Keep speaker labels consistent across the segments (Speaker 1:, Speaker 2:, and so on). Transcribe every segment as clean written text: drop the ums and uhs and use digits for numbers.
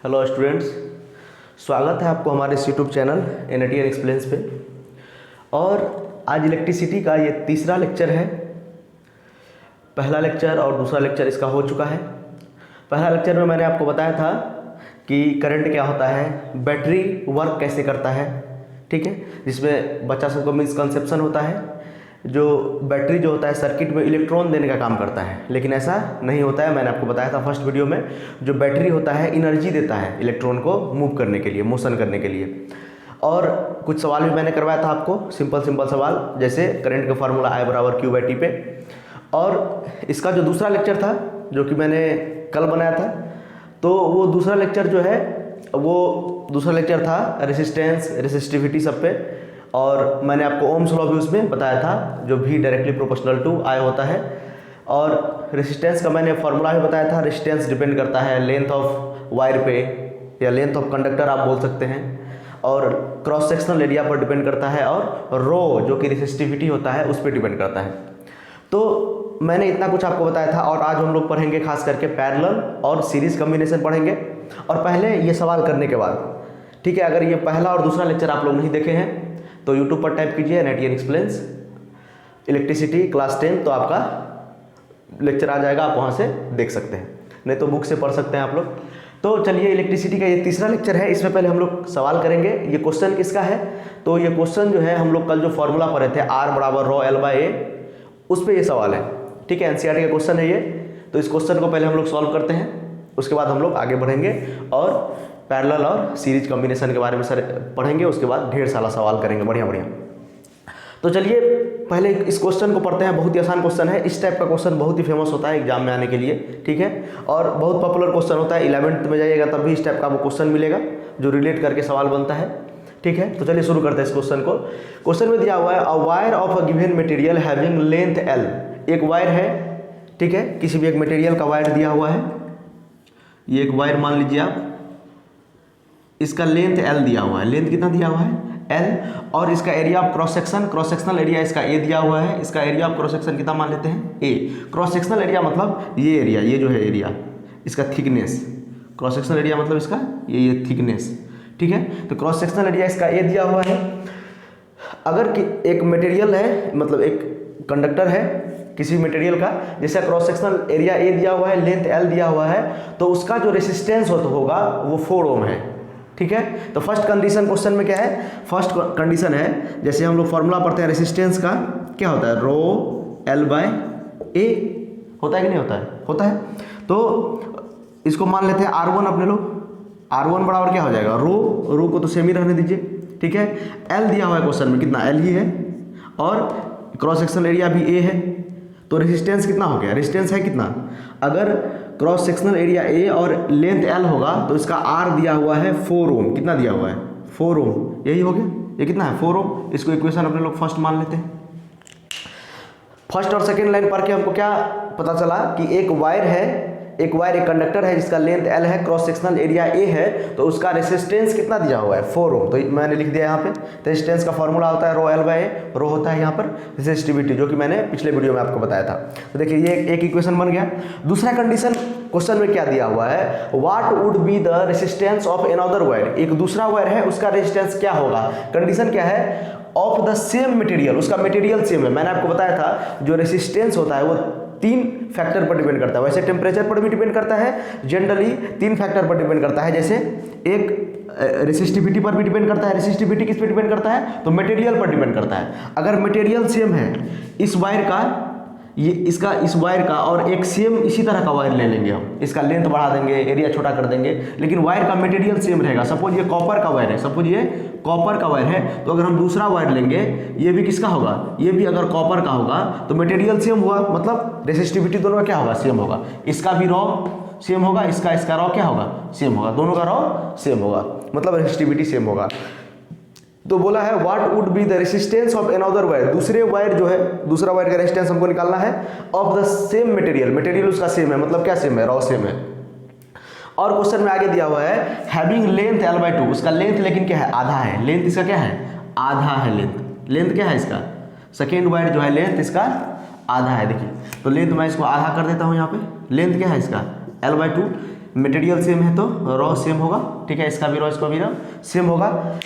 Speaker 1: Hello students, स्वागत है आपको हमारे इस यूट्यूब चैनल एनटी एक्सप्लेन्स पे। और आज इलेक्ट्रिसिटी का ये तीसरा लेक्चर है। पहला लेक्चर और दूसरा लेक्चर इसका हो चुका है। पहला लेक्चर में मैंने आपको बताया था कि करंट क्या होता है, बैटरी वर्क कैसे करता है, ठीक है, जिसमें बच्चा सबको मिसकंसेप्शन होता है। जो बैटरी जो होता है सर्किट में इलेक्ट्रॉन देने का काम करता है, लेकिन ऐसा नहीं होता है। मैंने आपको बताया था फर्स्ट वीडियो में, जो बैटरी होता है एनर्जी देता है इलेक्ट्रॉन को मूव करने के लिए, मोशन करने के लिए। और कुछ सवाल भी मैंने करवाया था आपको, सिंपल सवाल, जैसे करंट का फार्मूला I = Q/T पे। और इसका जो दूसरा लेक्चर था जो कि मैंने कल बनाया था, तो वो दूसरा लेक्चर जो है वो दूसरा लेक्चर था रेसिस्टेंस, रेसिस्टिविटी सब पे। और मैंने आपको ओम्स लॉ भी उसमें बताया था, जो V directly proportional to I होता है। और रेसिस्टेंस का मैंने फार्मूला भी बताया था। रेसिस्टेंस डिपेंड करता है लेंथ ऑफ वायर पे, या लेंथ ऑफ कंडक्टर आप बोल सकते हैं, और क्रॉस सेक्शनल एरिया पर डिपेंड करता है, और रो जो कि रेसिस्टिविटी होता है उस पर डिपेंड करता है। तो मैंने इतना कुछ आपको बताया था। और आज हम लोग पढ़ेंगे खास करके पैरेलल और सीरीज कॉम्बिनेशन पढ़ेंगे। और पहले ये सवाल करने के बाद, ठीक है, अगर ये पहला और दूसरा लेक्चर आप लोग नहीं देखे हैं तो यूट्यूब पर टाइप कीजिए एनटी एक्सप्लेन्स इलेक्ट्रिसिटी क्लास 10, तो आपका लेक्चर आ जाएगा, आप वहाँ से देख सकते हैं, नहीं तो बुक से पढ़ सकते हैं आप लोग। तो चलिए, इलेक्ट्रिसिटी का ये तीसरा लेक्चर है। इसमें पहले हम लोग सवाल करेंगे। ये क्वेश्चन किसका है, तो ये क्वेश्चन जो है हम लोग कल जो फॉर्मूला पढ़े थे R = ρL/A, उस पर ये सवाल है, ठीक है, एनसीईआरटी का क्वेश्चन है ये। तो इस क्वेश्चन को पहले हम लोग सॉल्व करते हैं, उसके बाद हम लोग आगे बढ़ेंगे और पैरेलल और सीरीज कॉम्बिनेशन के बारे में सर पढ़ेंगे। उसके बाद ढेर सारा सवाल करेंगे, बढ़िया। तो चलिए पहले इस क्वेश्चन को पढ़ते हैं। बहुत ही आसान क्वेश्चन है। इस टाइप का क्वेश्चन बहुत ही फेमस होता है एग्जाम में आने के लिए, ठीक है, और बहुत पॉपुलर क्वेश्चन होता है। 11th में जाइएगा तब भी इस टाइप का आपको क्वेश्चन मिलेगा जो रिलेट करके सवाल बनता है, ठीक है। तो चलिए शुरू करते हैं इस क्वेश्चन को। क्वेश्चन में दिया हुआ है a wire of a given material having length L। एक वायर है, ठीक है, किसी भी एक मटेरियल का वायर दिया हुआ है। ये एक वायर मान लीजिए आप, इसका लेंथ L दिया हुआ है। लेंथ कितना दिया हुआ है, L। और इसका area of cross section, cross sectional area इसका A दिया हुआ है। इसका एरिया ऑफ क्रॉस सेक्शन कितना मान लेते हैं, A। क्रॉस सेक्शनल एरिया मतलब ये एरिया, ये जो है एरिया, इसका थिकनेस। क्रॉस सेक्शनल एरिया मतलब इसका ये थिकनेस, ठीक है। तो क्रॉस सेक्शनल एरिया इसका A दिया हुआ है। अगर एक मटेरियल है, मतलब एक कंडक्टर है किसी मटेरियल का, जैसे क्रॉस सेक्शनल एरिया A दिया हुआ है, लेंथ L दिया हुआ है, तो उसका जो रेसिस्टेंस होगा वो 4 ओम है, ठीक है। तो फर्स्ट कंडीशन क्वेश्चन में क्या है, फर्स्ट कंडीशन है, जैसे हम लोग फॉर्मूला पढ़ते हैं रेसिस्टेंस का, क्या होता है, ρL/A होता है कि नहीं होता है, होता है। तो इसको मान लेते हैं R1 अपने लोग। R1 बराबर क्या हो जाएगा, रो को तो सेम ही रहने दीजिए, ठीक है। L दिया हुआ है क्वेश्चन में, कितना L ही है, और क्रॉस सेक्शनल एरिया भी A है। तो रेसिस्टेंस कितना हो गया, रेसिस्टेंस है कितना, अगर क्रॉस सेक्शनल एरिया A और लेंथ L होगा तो इसका R दिया हुआ है 4 ओम। कितना दिया हुआ है, 4 ओम, यही हो गया। ये कितना है, 4 ओम। इसको इक्वेशन अपने लोग फर्स्ट मान लेते हैं। फर्स्ट और सेकेंड लाइन पढ़ के हमको क्या पता चला कि एक वायर है, एक कंडक्टर है जिसका लेंथ L है, क्रॉस सेक्शनल एरिया A है, तो उसका रेसिस्टेंस कितना दिया हुआ है, 4 ओम। तो मैंने लिख दिया यहाँ पे। रेसिस्टेंस का फॉर्मूला होता है ρL/A। रो होता है यहाँ पर रेसिस्टिविटी, जो कि मैंने पिछले वीडियो में आपको बताया था। तो देखिए ये एक इक्वेशन बन गया। दूसरा कंडीशन क्वेश्चन में क्या दिया हुआ है, what would be the resistance of another wire. एक दूसरा वायर है, उसका रेसिस्टेंस क्या होगा। कंडीशन क्या है, ऑफ द सेम मटेरियल, उसका मटेरियल सेम है। मैंने आपको बताया था जो रेसिस्टेंस होता है वो 3 फैक्टर पर डिपेंड करता है। वैसे टेम्परेचर पर भी डिपेंड करता है, जनरली 3 फैक्टर पर डिपेंड करता है। जैसे एक रेसिस्टिविटी पर भी डिपेंड करता है। रेसिस्टिविटी किस पर डिपेंड करता है, तो मटेरियल पर डिपेंड करता है। अगर मटेरियल सेम है, इस वायर का, ये इसका, इस वायर का, और एक सेम इसी तरह का वायर ले लेंगे हम, इसका लेंथ बढ़ा देंगे, एरिया छोटा कर देंगे, लेकिन वायर का मटेरियल सेम रहेगा। सपोज ये कॉपर का वायर है, सपोज ये कॉपर का वायर है, तो अगर हम दूसरा वायर लेंगे, ये भी किसका होगा, ये भी अगर कॉपर का होगा, तो मटेरियल सेम हुआ, मतलब रेसिस्टिविटी दोनों का क्या होगा, सेम होगा। इसका भी रॉ सेम होगा, इसका रॉ क्या होगा, सेम होगा, दोनों का रॉ सेम होगा, मतलब रेसिस्टिविटी सेम होगा। तो बोला है what would be the resistance of another wire. दूसरे वायर जो है, दूसरा वायर का रेसिस्टेंस हमको निकालना है of the same material. Material उसका सेम है, मतलब क्या सेम है, रॉ सेम है। और क्वेश्चन में आगे दिया हुआ है हैविंग लेंथ L/2। उसका लेंथ लेकिन क्या है, आधा है। लेंथ इसका क्या है, आधा है। लेंथ क्या है इसका, सेकेंड वायर जो है लेंथ इसका आधा है। देखिए, तो लेंथ मैं इसको आधा कर देता हूँ यहाँ पे। लेंथ क्या है इसका, L/2। मटेरियल सेम है तो रॉ सेम होगा, ठीक है, इसका भी रॉ इसका भी रॉ सेम होगा।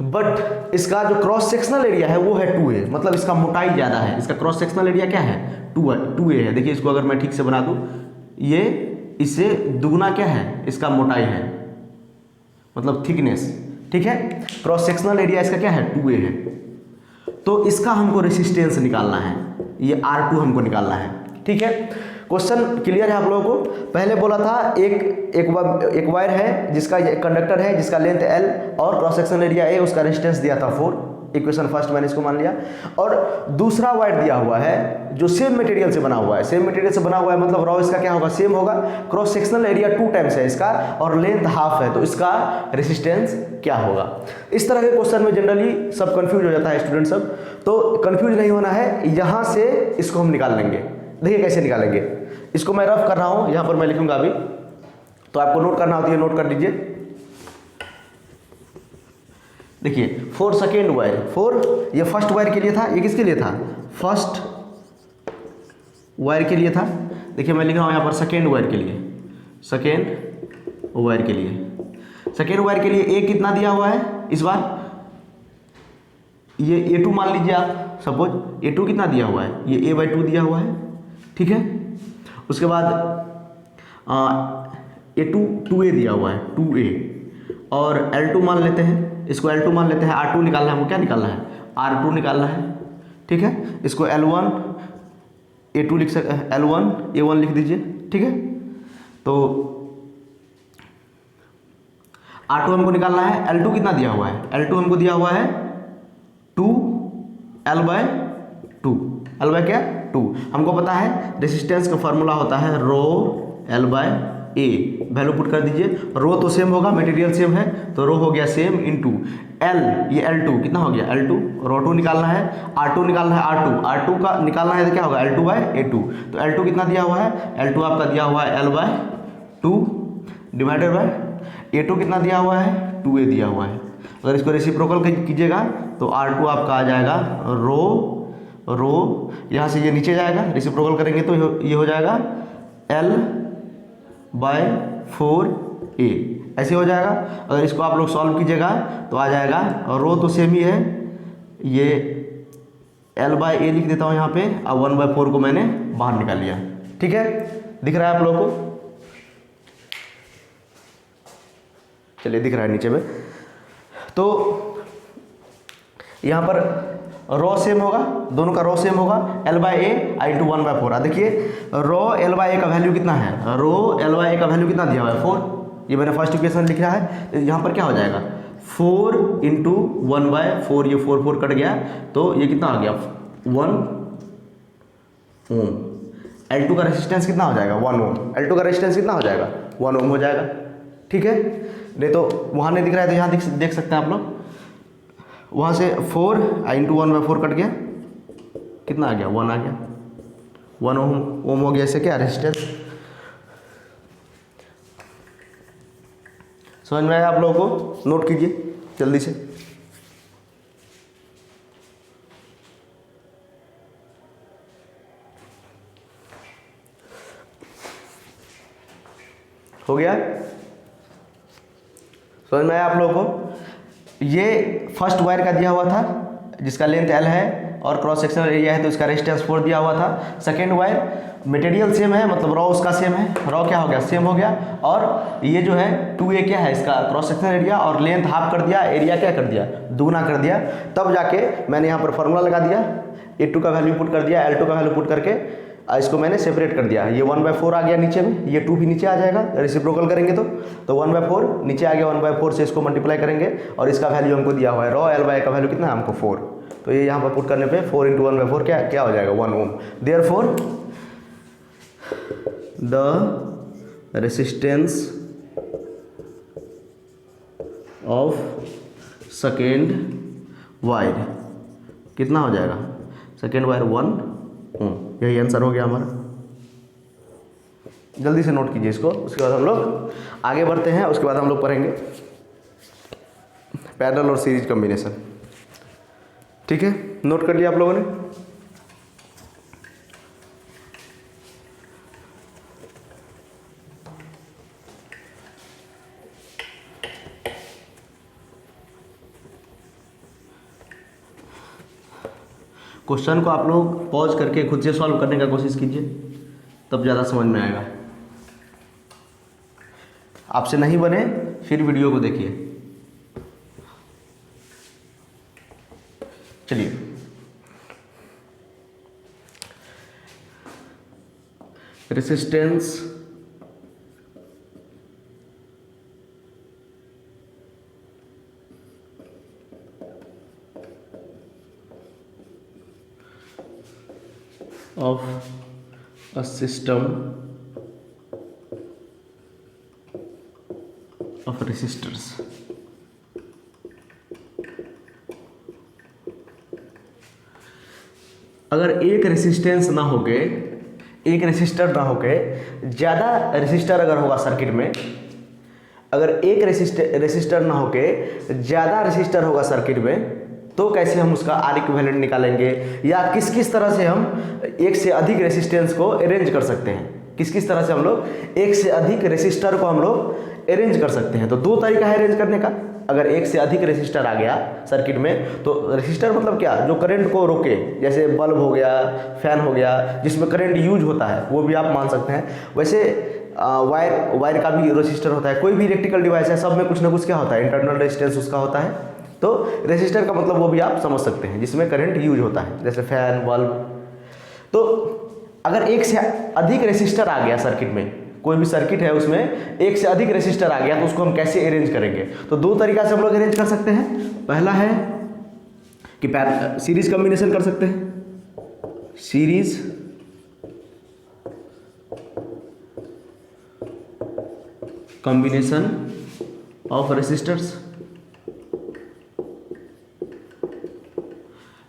Speaker 1: बट इसका जो क्रॉस सेक्शनल एरिया है वो है 2a, मतलब इसका मोटाई ज़्यादा है। इसका क्रॉस सेक्शनल एरिया क्या है 2a है। देखिए इसको अगर मैं ठीक से बना दूँ, ये इससे दुगना क्या है इसका मोटाई है, मतलब थिकनेस, ठीक है। क्रॉस सेक्शनल एरिया इसका क्या है 2a है। तो इसका हमको रेसिस्टेंस निकालना है, ये R2 हमको निकालना है, ठीक है। क्वेश्चन क्लियर है आप लोगों को। पहले बोला था एक वायर है जिसका कंडक्टर है जिसका लेंथ L और क्रॉस सेक्शनल एरिया A, उसका रेजिस्टेंस दिया था 4। इक्वेशन फर्स्ट मैंने इसको मान लिया। और दूसरा वायर दिया हुआ है जो सेम मटेरियल से बना हुआ है, सेम मटेरियल से बना हुआ है मतलब रॉ इसका क्या होगा सेम होगा। क्रॉस सेक्शनल एरिया 2 टाइम्स है इसका और लेंथ हाफ है, तो इसका रेसिस्टेंस क्या होगा। इस तरह के क्वेश्चन में जनरली सब कंफ्यूज हो जाता है स्टूडेंट सब, तो कंफ्यूज नहीं होना है। यहाँ से इसको हम निकाल लेंगे। देखिए कैसे निकालेंगे, इसको मैं रफ कर रहा हूँ, यहाँ पर मैं लिखूंगा अभी, तो आपको नोट करना होती है, नोट कर लीजिए। देखिए 4 सेकेंड वायर, 4 ये फर्स्ट वायर के लिए था, ये किसके लिए था फर्स्ट वायर के लिए था। देखिए मैं लिख रहा हूँ यहाँ पर सेकेंड वायर के लिए, सेकेंड वायर के लिए, सेकेंड वायर के लिए ए कितना दिया हुआ है इस बार, ये A2 मान लीजिए आप, सपोज A2 कितना दिया हुआ है, ये A/2 दिया हुआ है, ठीक है। उसके बाद A2 2A दिया हुआ है 2A, और L2 मान लेते हैं, इसको L2 मान लेते हैं। R2 निकालना है हमको, क्या निकालना है R2 निकालना है, ठीक है। इसको L1 A2 लिख सकते हैं, L1 A1 लिख दीजिए, ठीक है। तो R2 हमको निकालना है, L2 कितना दिया हुआ है, L2 हमको दिया हुआ है 2 L/2, L बाय क्या 2। हमको पता है रेसिस्टेंस का फॉर्मूला होता है रो L/A, वैल्यू पुट कर दीजिए। रो तो सेम होगा, मटेरियल सेम है, तो रो हो गया सेम इनटू L, ये L2 कितना हो गया L2, रो 2 निकालना है, R2 निकालना है, R2 का निकालना है तो क्या होगा L2/A2। तो L2 कितना दिया हुआ है, L2 आपका दिया हुआ है L/2 डिवाइडेड बाय A2 कितना दिया हुआ है 2A दिया हुआ है। अगर इसको रेसिप्रोकल कीजिएगा तो R2 आपका आ जाएगा रो यहाँ से ये नीचे जाएगा, रेसिप्रोकल करेंगे तो ये हो जाएगा L/4A, ऐसे हो जाएगा। अगर इसको आप लोग सॉल्व कीजिएगा तो आ जाएगा, रो तो सेम ही है, ये L/A लिख देता हूँ यहाँ पे, अब 1/4 को मैंने बाहर निकाल लिया, ठीक है। दिख रहा है आप लोगों को, चलिए दिख रहा है नीचे में। तो यहाँ पर रो सेम होगा, दोनों का रो सेम होगा, L/A × 1/4। देखिए रो L/A का वैल्यू कितना है, रो L/A का वैल्यू कितना दिया हुआ है 4, ये मैंने फर्स्ट इक्वेशन लिख रहा है। तो यहाँ पर क्या हो जाएगा 4 × 1/4, ये 4 कट गया, तो ये कितना आ गया 1 ओम। L2 का रेजिस्टेंस कितना हो जाएगा 1 ओम, L2 का रेजिस्टेंस कितना हो जाएगा 1 ओम हो जाएगा, ठीक है। नहीं तो वहाँ नहीं दिख रहा है तो यहाँ देख सकते हैं आप लोग, वहाँ से 4 × 1/4 कट गया, कितना आ गया 1 आ गया, 1 ओम हो गया। इससे क्या रेजिस्टेंस समझ में आया आप लोगों को, नोट कीजिए जल्दी से। हो गया, समझ में आया आप लोगों को। ये फर्स्ट वायर का दिया हुआ था जिसका लेंथ L है और क्रॉस सेक्शनल एरिया है, तो इसका रेजिस्टेंस 4 दिया हुआ था। सेकेंड वायर मटेरियल सेम है, मतलब रॉ उसका सेम है, रॉ क्या हो गया सेम हो गया। और ये जो है 2A क्या है इसका क्रॉस सेक्शनल एरिया, और लेंथ हाफ कर दिया, एरिया क्या कर दिया दुगना कर दिया। तब जाके मैंने यहाँ पर फॉर्मूला लगा दिया, A2 का वैल्यू पुट कर दिया, L2 का वैल्यू पुट करके इसको मैंने सेपरेट कर दिया। ये 1/4 आ गया नीचे में, ये 2 भी नीचे आ जाएगा, रेसिप्रोकल करेंगे तो 1/4 नीचे आ गया, 1/4 से इसको मल्टीप्लाई करेंगे और इसका वैल्यू हमको दिया हुआ है रॉ L/A का वैल्यू कितना है हमको 4, तो ये यहाँ पर पुट करने पे 4 × 1/4 क्या हो जाएगा 1 ohm. Therefore the resistance of second wire कितना हो जाएगा, सेकेंड वायर 1 ओम। यही आंसर हो गया हमारा। जल्दी से नोट कीजिए इसको, उसके बाद हम लोग आगे बढ़ते हैं। उसके बाद हम लोग पढ़ेंगे पैरेलल और सीरीज कॉम्बिनेशन, ठीक है। नोट कर लिया आप लोगों ने। क्वेश्चन को आप लोग पॉज करके खुद से सॉल्व करने का कोशिश कीजिए, तब ज़्यादा समझ में आएगा। आपसे नहीं बने फिर वीडियो को देखिए। चलिए, resistance of a system of resistors। अगर एक रेसिस्टेंस ना होके, एक रेसिस्टर ना होके ज़्यादा रेसिस्टर अगर होगा सर्किट में, अगर एक रेसिस्टर ना होके ज़्यादा रेसिस्टर होगा सर्किट में, तो कैसे हम उसका आर इक्विवेलेंट निकालेंगे, या किस किस तरह से हम एक से अधिक रेसिस्टेंस को अरेंज कर सकते हैं, किस किस तरह से हम लोग एक से अधिक रेसिस्टर को हम लोग अरेंज कर सकते हैं। तो दो तरीका है अरेंज करने का। अगर एक से अधिक रेसिस्टर आ गया सर्किट में, तो रेसिस्टर मतलब क्या, जो करंट को रोके, जैसे बल्ब हो गया, फैन हो गया, जिसमें करंट यूज होता है, वो भी आप मान सकते हैं। वैसे वायर का भी रेसिस्टर होता है, कोई भी इलेक्ट्रिकल डिवाइस है, सब में कुछ ना कुछ क्या होता है, इंटरनल रेजिस्टेंस उसका होता है। तो रेसिस्टर का मतलब वो भी आप समझ सकते हैं, जिसमें करंट यूज होता है, जैसे फैन, बल्ब। तो अगर एक से अधिक रेसिस्टर आ गया सर्किट में, कोई भी सर्किट है उसमें एक से अधिक रेसिस्टर आ गया, तो उसको हम कैसे अरेंज करेंगे। तो दो तरीका से हम लोग अरेंज कर सकते हैं। पहला है कि सीरीज कॉम्बिनेशन कर सकते हैं, सीरीज कॉम्बिनेशन ऑफ रेसिस्टर्स।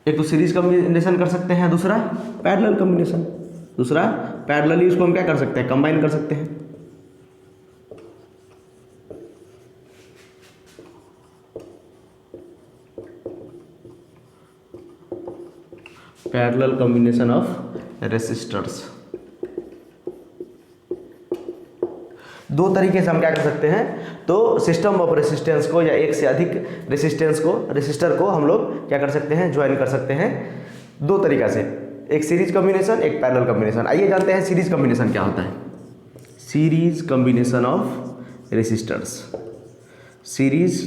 Speaker 1: एक तो सीरीज कॉम्बिनेशन कर सकते हैं, दूसरा पैरेलल कॉम्बिनेशन। दूसरा पैरेलली उसको हम क्या कर सकते हैं, कंबाइन कर सकते हैं। Parallel combination of resistors. दो तरीके से हम क्या कर सकते हैं, तो सिस्टम ऑफ रेसिस्टेंस को या एक से अधिक रेसिस्टेंस को, रेसिस्टर को हम लोग क्या कर सकते हैं, ज्वाइन कर सकते हैं दो तरीका से, एक सीरीज कॉम्बिनेशन, एक पैरेलल कॉम्बिनेशन। आइए जानते हैं सीरीज कॉम्बिनेशन क्या होता है। Series combination of resistors, series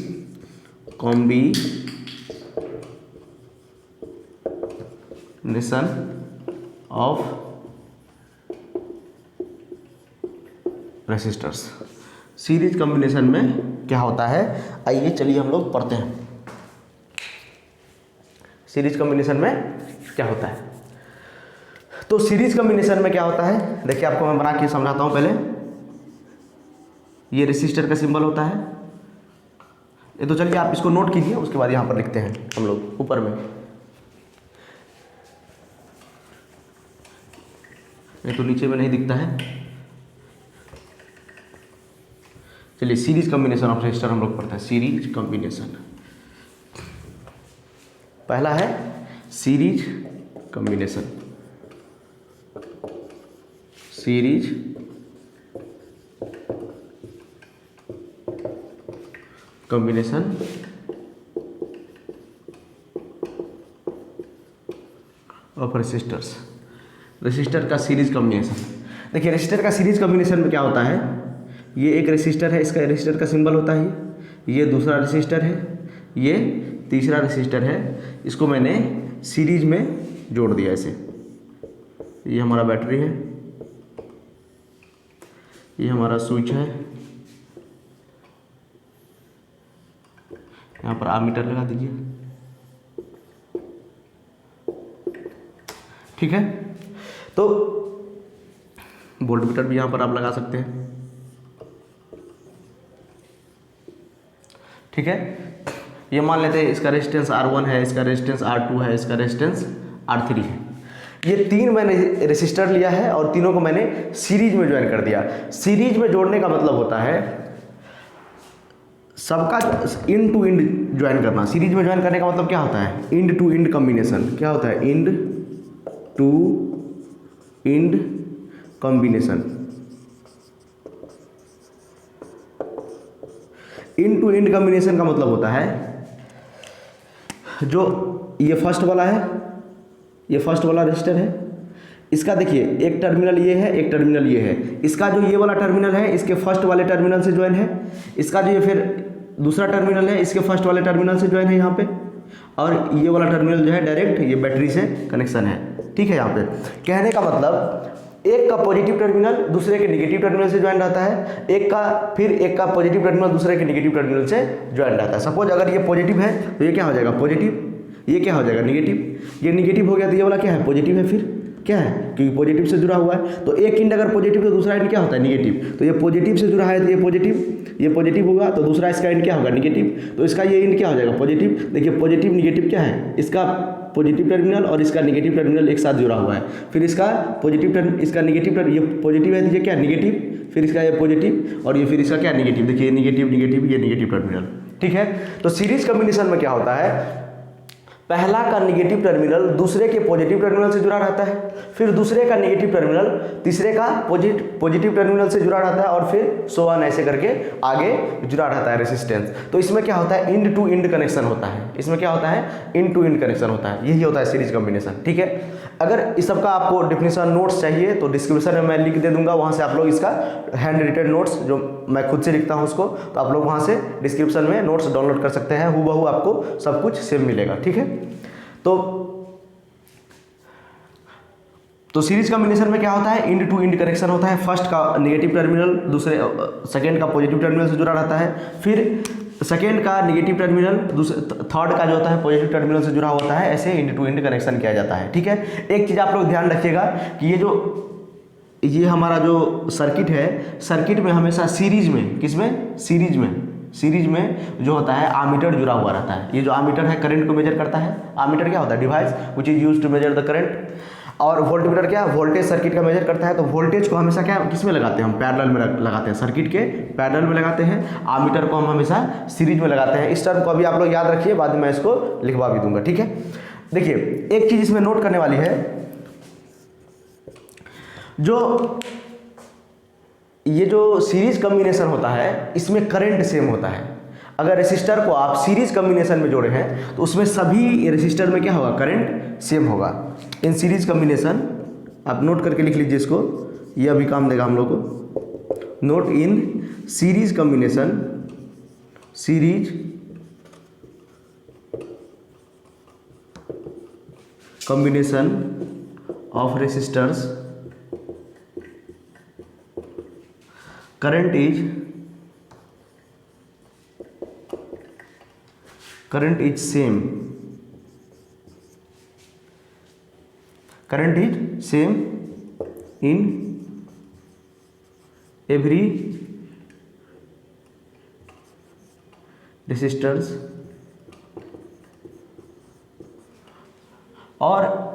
Speaker 1: combination of resistors. Series combination में क्या होता है, आइए चलिए हम लोग पढ़ते हैं। सीरीज कॉम्बिनेशन में क्या होता है, तो सीरीज कॉम्बिनेशन में क्या होता है, देखिए आपको मैं बना के समझाता हूं। पहले ये रेसिस्टर का सिंबल होता है, ये तो चलिए आप इसको नोट कीजिए, उसके बाद यहां पर लिखते हैं हम लोग ऊपर में। ये तो नीचे में नहीं दिखता है। चलिए सीरीज कॉम्बिनेशन ऑफ रेसिस्टर हम लोग पढ़ते हैं। सीरीज कॉम्बिनेशन, पहला है series combination, series combination of resistors. Resistor का सीरीज कॉम्बिनेशन, देखिए रेसिस्टर का सीरीज कॉम्बिनेशन में क्या होता है, ये एक रेसिस्टर है, इसका रेसिस्टर का सिंबल होता है, ये दूसरा रेसिस्टर है, ये तीसरा रेसिस्टर है, इसको मैंने सीरीज में जोड़ दिया ऐसे। ये हमारा बैटरी है, ये हमारा स्विच है, यहाँ पर आमीटर लगा दीजिए, ठीक है। तो वोल्टमीटर भी यहाँ पर आप लगा सकते हैं, ठीक है। ये मान लेते हैं इसका रेजिस्टेंस R1 है, इसका रेजिस्टेंस R2 है, इसका रेजिस्टेंस R3 है। ये तीन मैंने रेसिस्टर लिया है और तीनों को मैंने सीरीज में ज्वाइन कर दिया। सीरीज में जोड़ने का मतलब होता है सबका इंड टू इंड ज्वाइन करना। सीरीज में ज्वाइन करने का मतलब क्या होता है, इंड टू इंड कॉम्बिनेशन। क्या होता है, end to end combination. End to end combination का मतलब होता है जो ये फर्स्ट वाला है, ये फर्स्ट वाला रेजिस्टर है। इसका देखिए एक टर्मिनल ये है, एक टर्मिनल ये है। इसका जो ये वाला टर्मिनल है इसके फर्स्ट वाले टर्मिनल से ज्वाइन है। इसका जो ये फिर दूसरा टर्मिनल है इसके फर्स्ट वाले टर्मिनल से ज्वाइन है यहाँ पे। और ये वाला टर्मिनल जो है डायरेक्ट ये बैटरी से कनेक्शन है। ठीक है, यहाँ पे कहने का मतलब एक का पॉजिटिव टर्मिनल दूसरे के नेगेटिव टर्मिनल से ज्वाइन रहता है, एक का पॉजिटिव टर्मिनल दूसरे के नेगेटिव टर्मिनल से ज्वाइन रहता है। सपोज अगर ये पॉजिटिव है तो ये क्या हो जाएगा पॉजिटिव, ये क्या हो जाएगा नेगेटिव। ये नेगेटिव हो गया तो ये वाला क्या है पॉजिटिव है, फिर क्या है क्योंकि पॉजिटिव से जुड़ा हुआ है। तो एक इंड अगर पॉजिटिव तो दूसरा इंड क्या होता है नेगेटिव। तो ये पॉजिटिव से जुड़ा है तो ये पॉजिटिव होगा, तो दूसरा इसका इंड क्या होगा नेगेटिव। तो इसका ये इंड क्या हो जाएगा पॉजिटिव। देखिए पॉजिटिव निगेटिव क्या है, इसका पॉजिटिव टर्मिनल और इसका नेगेटिव टर्मिनल एक साथ जुड़ा हुआ है। फिर इसका पॉजिटिव इसका नेगेटिव ये पॉजिटिव है तो ये क्या नेगेटिव, फिर इसका ये पॉजिटिव और ये फिर इसका क्या नेगेटिव। देखिए नेगेटिव नेगेटिव ये नेगेटिव टर्मिनल। ठीक है, तो सीरीज कॉम्बिनेशन में क्या होता है, पहला का नेगेटिव टर्मिनल दूसरे के पॉजिटिव टर्मिनल से जुड़ा रहता है, फिर दूसरे का नेगेटिव टर्मिनल तीसरे का पॉजिटिव टर्मिनल से जुड़ा रहता है और फिर सो ऑन ऐसे करके आगे जुड़ा रहता है रेसिस्टेंस। तो इसमें क्या होता है इंड टू इंड कनेक्शन होता है। इसमें क्या होता है इंड टू इंड कनेक्शन होता है, यही होता है सीरीज कॉम्बिनेशन। ठीक है, अगर इस सब का आपको डेफिनेशन नोट्स चाहिए तो डिस्क्रिप्शन में मैं लिंक दे दूंगा, वहाँ से आप लोग इसका हैंड रिटेन नोट्स जो मैं खुद से लिखता हूँ उसको, तो आप लोग वहाँ से डिस्क्रिप्शन में नोट्स डाउनलोड कर सकते हैं। हूबहू आपको सब कुछ सेम मिलेगा। ठीक है, तो सीरीज कॉम्बिनेशन में क्या होता है इंड टू इंड कनेक्शन होता है। फर्स्ट का नेगेटिव टर्मिनल दूसरे सेकेंड का पॉजिटिव टर्मिनल से जुड़ा रहता है, फिर सेकेंड का नेगेटिव टर्मिनल थर्ड का जो होता है पॉजिटिव टर्मिनल से जुड़ा होता है। ऐसे इंड टू इंड कनेक्शन किया जाता है। ठीक है, एक चीज़ आप लोग ध्यान रखिएगा कि ये हमारा जो सर्किट है, सर्किट में हमेशा सीरीज में, किसमें सीरीज में जो होता है आमीटर जुड़ा हुआ रहता है। ये जो आमीटर है करंट को मेजर करता है। आमीटर क्या होता है device which is used to measure the current. और वोल्टमीटर क्या वोल्टेज सर्किट का मेजर करता है। तो वोल्टेज को हमेशा क्या किसमें लगाते हैं हम पैरेलल में लगाते हैं, सर्किट के पैरेलल में लगाते हैं। आमीटर को हम हमेशा सीरीज में लगाते हैं। इस टर्म को अभी आप लोग याद रखिए, बाद में मैं इसको लिखवा भी दूंगा। ठीक है, देखिए एक चीज़ इसमें नोट करने वाली है, ये जो सीरीज कॉम्बिनेशन होता है इसमें करंट सेम होता है। अगर रेसिस्टर को आप सीरीज कॉम्बिनेशन में जोड़े हैं तो उसमें सभी रेसिस्टर में क्या होगा करंट सेम होगा। इन सीरीज कॉम्बिनेशन आप नोट करके लिख लीजिए इसको, ये अभी काम देगा हम लोग को। Note in series combination, series combination of resistors current is same, current is same in every resistors। और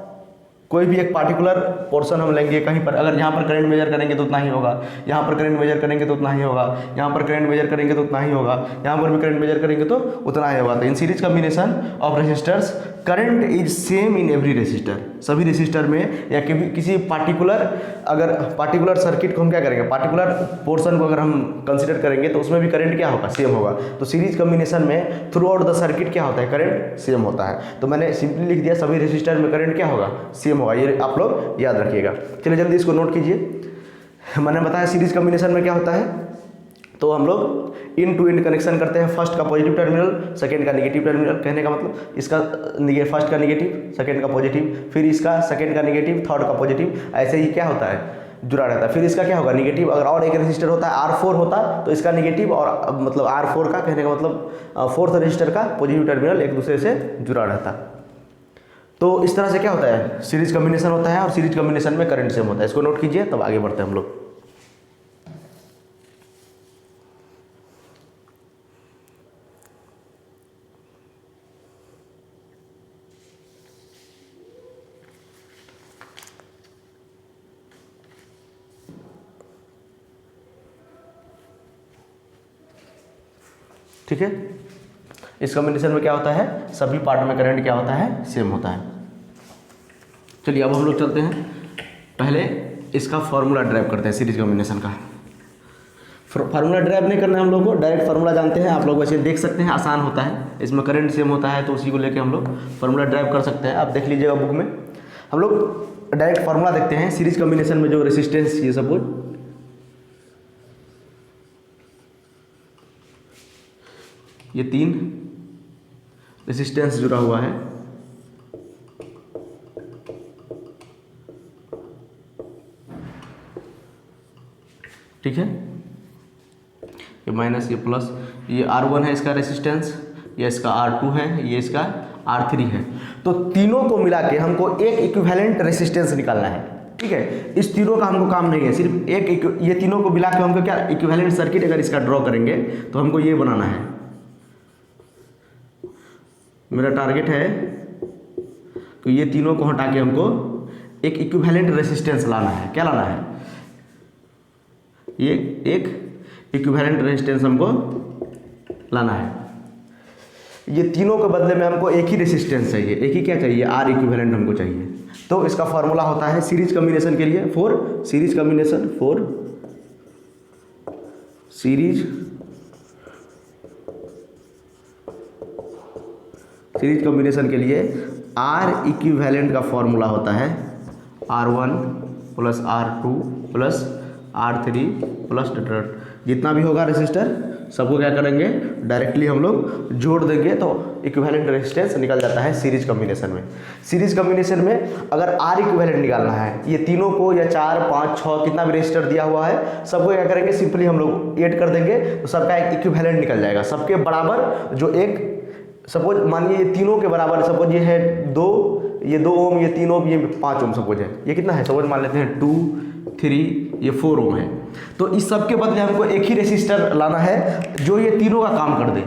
Speaker 1: कोई भी एक पार्टिकुलर पोर्शन हम लेंगे कहीं पर, अगर यहाँ पर करंट मेजर करेंगे तो उतना ही होगा, यहाँ पर करंट मेजर करेंगे तो उतना ही होगा, यहाँ पर करंट मेजर करेंगे तो उतना ही होगा, यहाँ पर भी करंट मेजर करेंगे तो उतना ही होगा। तो in series combination of resistors current is same in every resistor. सभी रेसिस्टर में या किसी पार्टिकुलर, अगर पार्टिकुलर सर्किट को हम क्या करेंगे, पार्टिकुलर पोर्शन को अगर हम कंसिडर करेंगे तो उसमें भी करंट क्या होगा सेम होगा। तो सीरीज कॉम्बिनेशन में थ्रू आउट द सर्किट क्या होता है करंट सेम होता है। तो मैंने सिंपली लिख दिया सभी रेसिस्टर में करंट क्या होगा सेम होगा, ये आप लोग याद रखिएगा। चलिए जल्दी इसको नोट कीजिए। मैंने बताया सीरीज कॉम्बिनेशन में क्या होता है, तो हम लोग इन टू इंड कनेक्शन करते हैं। फर्स्ट का पॉजिटिव टर्मिनल सेकेंड का नेगेटिव टर्मिनल, कहने का मतलब इसका फर्स्ट का नेगेटिव सेकेंड का पॉजिटिव, फिर इसका सेकेंड का नेगेटिव थर्ड का पॉजिटिव, ऐसे ही क्या होता है जुड़ा रहता है। फिर इसका क्या होगा नेगेटिव। अगर और एक रेजिस्टर होता है R4 होता तो इसका नेगेटिव और मतलब R4 का, कहने का मतलब फोर्थ रेजिस्टर का पॉजिटिव टर्मिनल एक दूसरे से जुड़ा रहता। तो इस तरह से क्या होता है सीरीज कॉम्बिनेशन होता है और सीरीज कॉम्बिनेशन में करंट सेम होता है। इसको नोट कीजिए, तब आगे बढ़ते हैं हम लोग। ठीक है, इस कॉम्बिनेशन में क्या होता है सभी पार्ट में करंट क्या होता है सेम होता है। चलिए अब हम लोग चलते हैं, पहले इसका फॉर्मूला ड्राइव करते हैं सीरीज कॉम्बिनेशन का। फार्मूला ड्राइव नहीं करना है हम लोग को, डायरेक्ट फार्मूला जानते हैं। आप लोग वैसे देख सकते हैं आसान होता है, इसमें करंट सेम होता है तो उसी को लेके हम लोग फार्मूला ड्राइव कर सकते हैं। आप देख लीजिएगा बुक में। हम लोग डायरेक्ट फार्मूला देखते हैं सीरीज कॉम्बिनेशन में जो रेसिस्टेंस, ये सपोज ये 3 रेसिस्टेंस जुड़ा हुआ है, ठीक है, ये माइनस, ये प्लस, ये R1 है इसका रेसिस्टेंस, ये इसका R2 है, ये इसका R3 है। तो तीनों को मिला के हमको एक इक्विवेलेंट रेसिस्टेंस निकालना है, ठीक है। इस तीनों का हमको काम नहीं है, सिर्फ ये तीनों को मिला के हमको क्या इक्विवेलेंट सर्किट अगर इसका ड्रॉ करेंगे तो हमको ये बनाना है। मेरा टारगेट है कि ये तीनों को हटा के हमको एक इक्विवेलेंट रेसिस्टेंस लाना है। क्या लाना है? ये एक इक्विवेलेंट रेजिस्टेंस हमको लाना है। ये तीनों के बदले में हमको एक ही रेजिस्टेंस चाहिए, एक ही क्या चाहिए, आर इक्विवेलेंट हमको चाहिए। तो इसका फॉर्मूला होता है सीरीज कॉम्बिनेशन के लिए सीरीज कॉम्बिनेशन के लिए आर इक्विवेलेंट का फॉर्मूला होता है R1 plus R2 plus R3 plus जितना भी होगा रेसिस्टर सबको क्या करेंगे, डायरेक्टली हम लोग जोड़ देंगे तो इक्विवेलेंट रेजिस्टेंस निकल जाता है सीरीज कॉम्बिनेशन में। सीरीज कॉम्बिनेशन में अगर आर इक्विवेलेंट निकालना है, ये तीनों को या 4 5 6 कितना भी रेजिस्टर दिया हुआ है सबको क्या करेंगे, सिंपली हम लोग ऐड कर देंगे तो सबका एक इक्विवेलेंट निकल जाएगा। सबके बराबर जो एक, सपोज मानिए ये तीनों के बराबर, सपोज ये है 2, ये 2 ओम, ये 3 ओम, ये 5 ओम सपोज है, ये कितना है, सपोज मान लेते हैं 2 3, ये 4 ओम है। तो इस सब के बदले हमको एक ही रेसिस्टर लाना है जो ये तीनों का काम कर दे।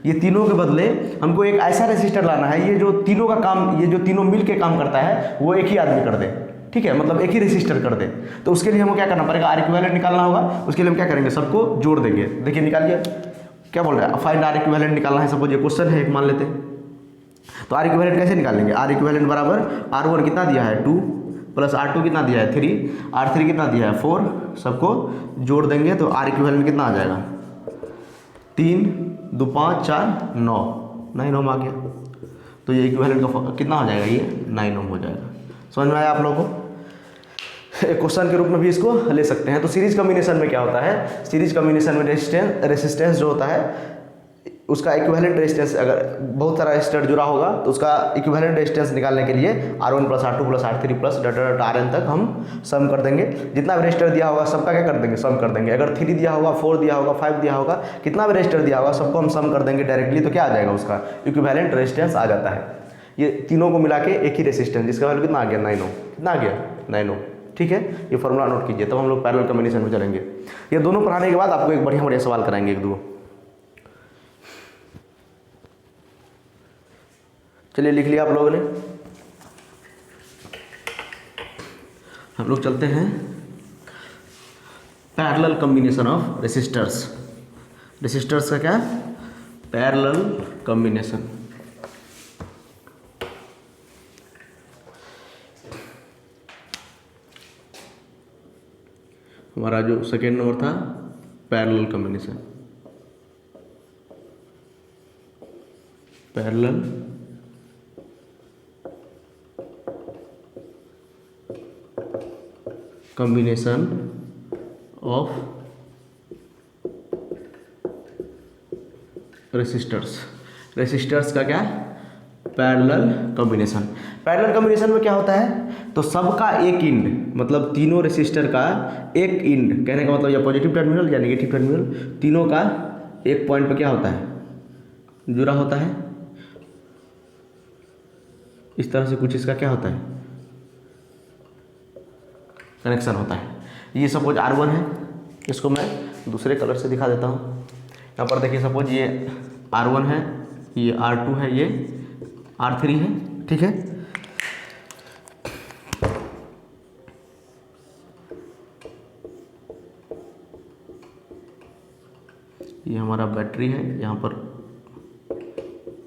Speaker 1: ये तीनों के बदले हमको एक ऐसा रेसिस्टर लाना है ये जो तीनों का काम, ये जो तीनों मिल के काम करता है वो एक ही आदमी कर दे, ठीक है, मतलब एक ही रेसिस्टर कर दे। तो उसके लिए हमको क्या करना पड़ेगा, आर इक्विवेलेंट निकालना होगा। उसके लिए हम क्या करेंगे, सबको जोड़ देंगे। देखिए निकालिए, क्या बोल रहा है, फाइंड आर इक्विवेलेंट निकालना है, सपोज ये क्वेश्चन है एक मान लेते हैं। तो आर इक्विवेलेंट कैसे निकालेंगे, आर इक्विवेलेंट बराबर R1 कितना दिया है 2 प्लस R2 कितना दिया है 3, R3 कितना दिया है 4, सबको जोड़ देंगे तो आर इक्विवेलेंट कितना आ जाएगा, 3 2 5 4 9 ओम आ गया। तो ये इक्विवेलेंट का कितना हो जाएगा, ये 9 ओम हो जाएगा। समझ में आया आप लोगों को? एक क्वेश्चन के रूप में भी इसको ले सकते हैं। तो सीरीज कॉम्बिनेशन में क्या होता है, सीरीज कॉम्बिनेशन में रेसिस्टेंस जो होता है उसका इक्विवेलेंट रेजिस्टेंस, अगर बहुत सारा रेजिस्टर जुड़ा होगा तो उसका इक्विवेलेंट रेजिस्टेंस निकालने के लिए R1 plus R2 plus R3 plus Rn तक हम सम कर देंगे। जितना भी रेजिस्टर दिया होगा सबका क्या कर देंगे, सम कर देंगे। अगर 3 दिया होगा, 4 दिया होगा, 5 दिया होगा, कितना भी रेजिस्टर दिया होगा सबको हम सम कर देंगे डायरेक्टली। तो क्या आ जाएगा, उसका इक्विवेलेंट रेजिस्टेंस आ जाता है। ये तीनों को मिला के एक ही रेजिस्टेंस, जिसका वैल्यू कितना आ गया, 9 ओम। कितना आ गया, 9 ओम, ठीक है। ये फॉर्मूला नोट कीजिए, तब हम लोग पैरेलल कॉम्बिनेशन में चलेंगे। ये दोनों पढ़ाने के बाद आपको एक बढ़िया सवाल कराएंगे, एक दो। चलिए लिख लिया आप लोगों ने। हम लोग चलते हैं parallel combination of resistors. Resistors का क्या, पैरेलल कॉम्बिनेशन। हमारा जो सेकेंड नंबर था parallel combination, parallel combination of resistors. Resistors का क्या, पैरेलल कॉम्बिनेशन। पैरेलल कॉम्बिनेशन में क्या होता है, तो सबका एक इंड, मतलब तीनों रेसिस्टर का एक इंड, कहने का मतलब या पॉजिटिव टर्मिनल या नेगेटिव टर्मिनल, तीनों का एक पॉइंट पे क्या होता है, जुड़ा होता है। इस तरह से कुछ इसका क्या होता है, कनेक्शन होता है। ये सपोज R1 है, इसको मैं दूसरे कलर से दिखा देता हूँ। यहाँ पर देखिए, सपोज ये R1 है, ये R2 है, ये R3 है, ठीक है। ये हमारा बैटरी है, यहाँ पर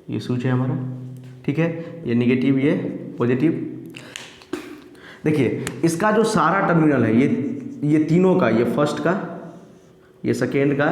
Speaker 1: ये स्विच है हमारा, ठीक है। ये नेगेटिव, ये पॉजिटिव। देखिए इसका जो सारा टर्मिनल है, ये तीनों का, ये फर्स्ट का, ये सेकेंड का,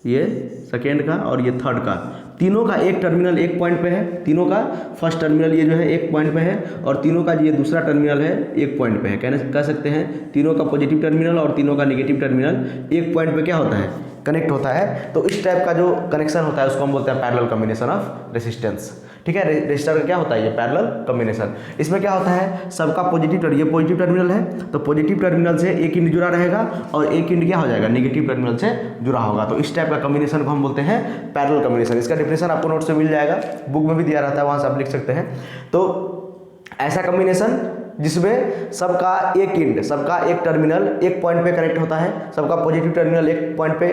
Speaker 1: ये सेकेंड का और ये थर्ड का, तीनों का एक टर्मिनल एक पॉइंट पे है, तीनों का फर्स्ट टर्मिनल ये जो है एक पॉइंट पे है और तीनों का ये दूसरा टर्मिनल है एक पॉइंट पे है। कह सकते हैं तीनों का पॉजिटिव टर्मिनल और तीनों का नेगेटिव टर्मिनल एक पॉइंट पे क्या होता है, कनेक्ट होता है। तो इस टाइप का जो कनेक्शन होता है उसको हम बोलते हैं पैरेलल कॉम्बिनेशन ऑफ रेसिस्टेंस। ठीक है, रेजिस्टर का क्या होता है, ये पैरेलल कॉम्बिनेशन। इसमें क्या होता है, सबका पॉजिटिव ये पॉजिटिव टर्मिनल है तो पॉजिटिव टर्मिनल से एक इंड जुड़ा रहेगा और एक इंड क्या हो जाएगा, नेगेटिव टर्मिनल से जुड़ा होगा। तो इस टाइप का कॉम्बिनेशन को हम बोलते हैं पैरेलल कॉम्बिनेशन। इसका डिफिनेशन आपको नोट से मिल जाएगा, बुक में भी दिया रहता है, वहाँ से आप लिख सकते हैं। तो ऐसा कॉम्बिनेशन जिसमें सबका एक टर्मिनल एक पॉइंट पे कनेक्ट होता है, सबका पॉजिटिव टर्मिनल एक पॉइंट पे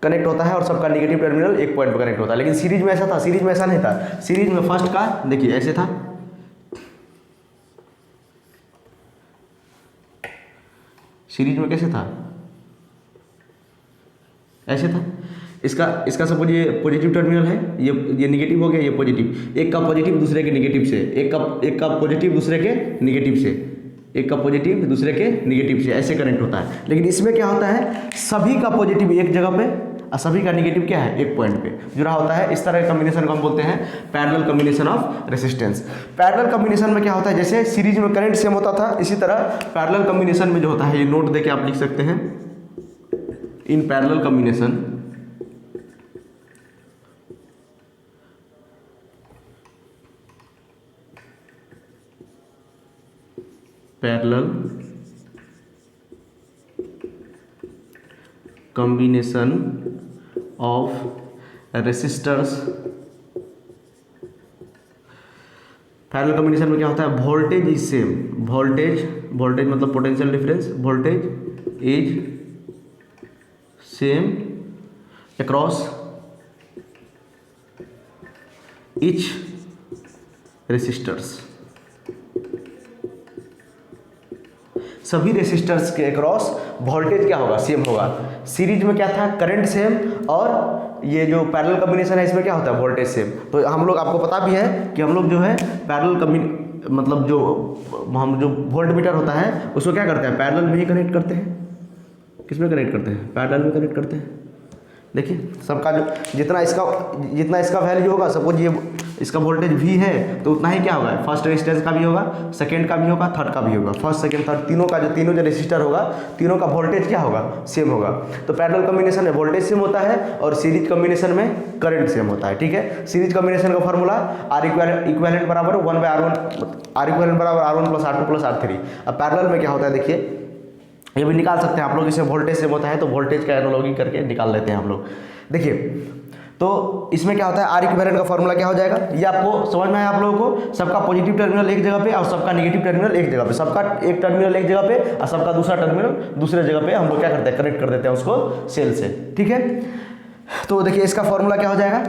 Speaker 1: कनेक्ट होता है और सबका नेगेटिव टर्मिनल एक पॉइंट पे कनेक्ट होता है। लेकिन सीरीज में ऐसा था, सीरीज में ऐसा नहीं था। सीरीज में फर्स्ट का देखिए ऐसे था, सीरीज में कैसे था, ऐसे था। इसका सपोज ये पॉजिटिव टर्मिनल है, ये नेगेटिव हो गया, ये पॉजिटिव, एक का पॉजिटिव दूसरे के नेगेटिव से, एक का पॉजिटिव दूसरे के नेगेटिव से, एक का पॉजिटिव दूसरे के नेगेटिव से, ऐसे कनेक्ट होता है। लेकिन इसमें क्या होता है, सभी का पॉजिटिव एक जगह पे और सभी का नेगेटिव क्या है, एक पॉइंट पे जुड़ा होता है। इस तरह के कॉम्बिनेशन को हम बोलते हैं parallel combination of resistance. Parallel combination में क्या होता है, जैसे सीरीज में करंट सेम होता था, इसी तरह पैरेलल कॉम्बिनेशन में जो होता है, ये नोट देके आप लिख सकते हैं, in parallel combination parallel combination of resistors. Parallel combination में क्या होता है, वोल्टेज इज सेम, वोल्टेज मतलब potential difference, voltage is same across each resistors. सभी रेसिस्टर्स के अक्रॉस वोल्टेज क्या होगा, सेम होगा। सीरीज में क्या था, करंट सेम, और ये जो पैरेलल कॉम्बिनेशन है इसमें क्या होता है, वोल्टेज सेम। तो हम लोग, आपको पता भी है कि हम लोग जो है पैरेलल मतलब जो हम जो वोल्ट मीटर होता है उसको क्या करते हैं, पैरेलल में ही कनेक्ट करते हैं। किस में कनेक्ट करते हैं, पैरेलल में कनेक्ट करते हैं। देखिए सबका जो जितना इसका वैल्यू होगा, सपोज ये इसका वोल्टेज V है तो उतना ही क्या होगा, फर्स्ट रेजिस्टेंस का भी होगा, सेकंड का भी होगा, थर्ड का भी होगा। फर्स्ट सेकंड थर्ड तीनों जो रेजिस्टर होगा, तीनों का वोल्टेज क्या होगा, सेम होगा। तो पैरेलल कॉम्बिनेशन में वोल्टेज सेम होता है और सीरीज कॉम्बिनेशन में करंट सेम होता है। ठीक है, सीरीज कॉम्बिनेशन का फॉर्मूला R इक्विवेलेंट बराबर 1/R1, R इक्विवेलेंट बराबर R1 + R2 + R3। अब पैरेलल में क्या होता है, देखिए ये भी निकाल सकते हैं आप लोग, इसे वोल्टेज सेम होता है तो वोल्टेज का एनालॉजी करके निकाल लेते हैं हम लोग। देखिए तो इसमें क्या होता है, आर इक्विवेलेंट का फॉर्मूला क्या हो जाएगा, ये आपको समझ में आया आप लोगों को। सबका पॉजिटिव टर्मिनल एक जगह पे और सबका नेगेटिव टर्मिनल एक जगह पे, सबका एक टर्मिनल एक जगह पे और सबका दूसरा टर्मिनल दूसरे जगह पे हम लोग क्या करते हैं, कनेक्ट कर देते हैं उसको सेल से। ठीक है, तो देखिए इसका फॉर्मूला क्या हो जाएगा,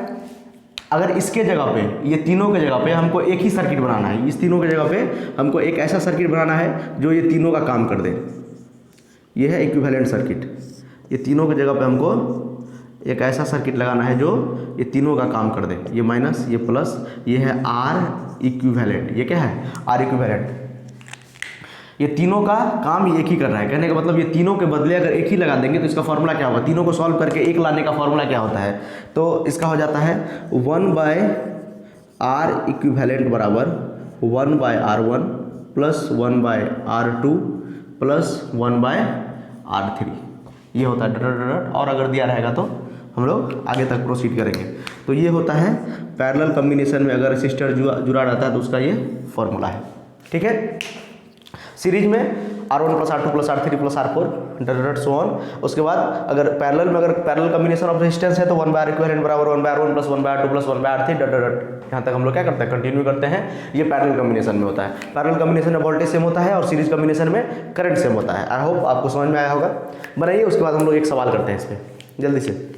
Speaker 1: अगर इसके जगह पे, ये तीनों के जगह पे हमको एक ही सर्किट बनाना है, इस तीनों के जगह पे हमको एक ऐसा सर्किट बनाना है जो ये तीनों का काम कर दे। ये है इक्विवेलेंट सर्किट। ये तीनों की जगह पे हमको एक ऐसा सर्किट लगाना है जो ये तीनों का काम कर दे। ये माइनस, ये प्लस, ये है आर इक्विवेलेंट। ये क्या है, आर इक्विवेलेंट। ये तीनों का काम ये एक ही कर रहा है। कहने का मतलब ये तीनों के बदले अगर एक ही लगा देंगे तो इसका फॉर्मूला क्या होगा, तीनों को सॉल्व करके एक लाने का फॉर्मूला क्या होता है, तो इसका हो जाता है 1/R इक्विवेलेंट बराबर 1/R1 + 1/R2 + 1/R3। ये होता है और अगर दिया रहेगा तो हम लोग आगे तक प्रोसीड करेंगे। तो ये होता है पैरेलल कॉम्बिनेशन में अगर रेसिस्टर जुड़ा रहता है तो उसका ये फॉर्मूला है। ठीक है, सीरीज में R1 + R2 + R3 + R4 so on. उसके बाद अगर पैरेलल में अगर पैरेलल कॉम्बिनेशन ऑफ रेजिस्टेंस है तो 1/R इक्विवेलेंट बराबर 1/R1 + 1/R2 + 1/R3 यहाँ तक हम लोग क्या करते हैं, कंटिन्यू करते हैं। ये पैरेलल कॉम्बिनेशन में होता है। पैरेलल कॉम्बिनेशन में वोल्टेज सेम होता है और सीरीज कॉम्बिनेशन में करंट सेम होता है। आई होप आपको समझ में आया होगा। बनाइए, उसके बाद हम लोग एक सवाल करते हैं इस पर जल्दी से।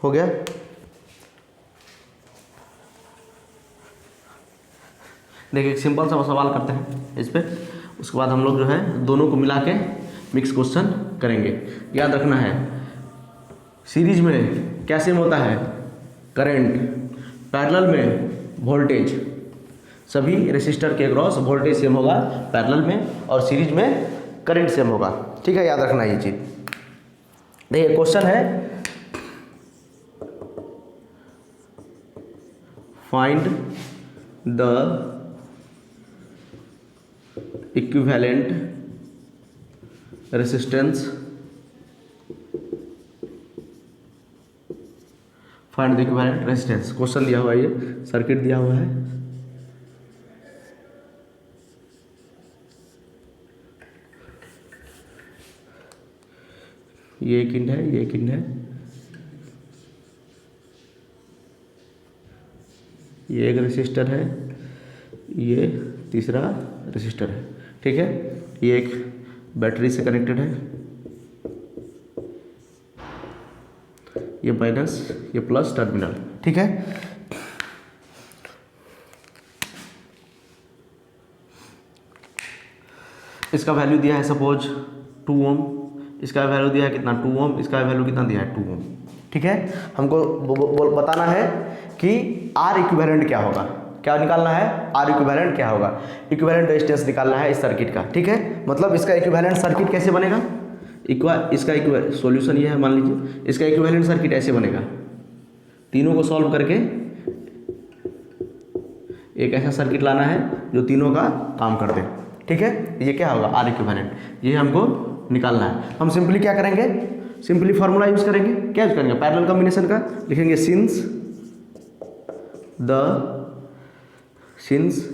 Speaker 1: हो गया, देखिए एक सिंपल सा सवाल करते हैं इस पे, उसके बाद हम लोग जो है दोनों को मिला के मिक्स क्वेश्चन करेंगे। याद रखना है सीरीज में क्या सेम होता है, करंट, पैरेलल में वोल्टेज, सभी रेसिस्टर के अक्रॉस वोल्टेज सेम होगा पैरेलल में, और सीरीज में करंट सेम होगा। ठीक है, याद रखना ये चीज़। देखिए क्वेश्चन है, find the equivalent resistance, find the equivalent resistance. Question दिया हुआ है, ये सर्किट दिया हुआ है। ये एक इंड है, ये एक इंड है, ये एक रेसिस्टर है, ये तीसरा रेसिस्टर है। ठीक है, ये एक बैटरी से कनेक्टेड है, ये माइनस, ये प्लस टर्मिनल। ठीक है, इसका वैल्यू दिया है सपोज 2 ओम, इसका वैल्यू दिया है कितना 2 ओम, इसका वैल्यू कितना दिया है 2 ओम। ठीक है, हमको बताना है कि आर इक्विवेलेंट क्या होगा, क्या निकालना है, आर इक्विवेलेंट क्या होगा, इक्विवेलेंट रेजिस्टेंस निकालना है इस सर्किट का। ठीक है, मतलब इसका इक्विवेलेंट सर्किट कैसे बनेगा, इसका सॉल्यूशन ये है, मान लीजिए इसका इक्विवेलेंट सर्किट ऐसे बनेगा, तीनों को सॉल्व करके एक ऐसा सर्किट लाना है जो तीनों का काम कर दे। ठीक है, ये क्या होगा, आर इक्विवेलेंट, ये हमको निकालना है। हम सिंपली क्या करेंगे, सिंपली फार्मूला यूज करेंगे, क्या यूज करेंगे, पैरेलल कॉम्बिनेशन का लिखेंगे, since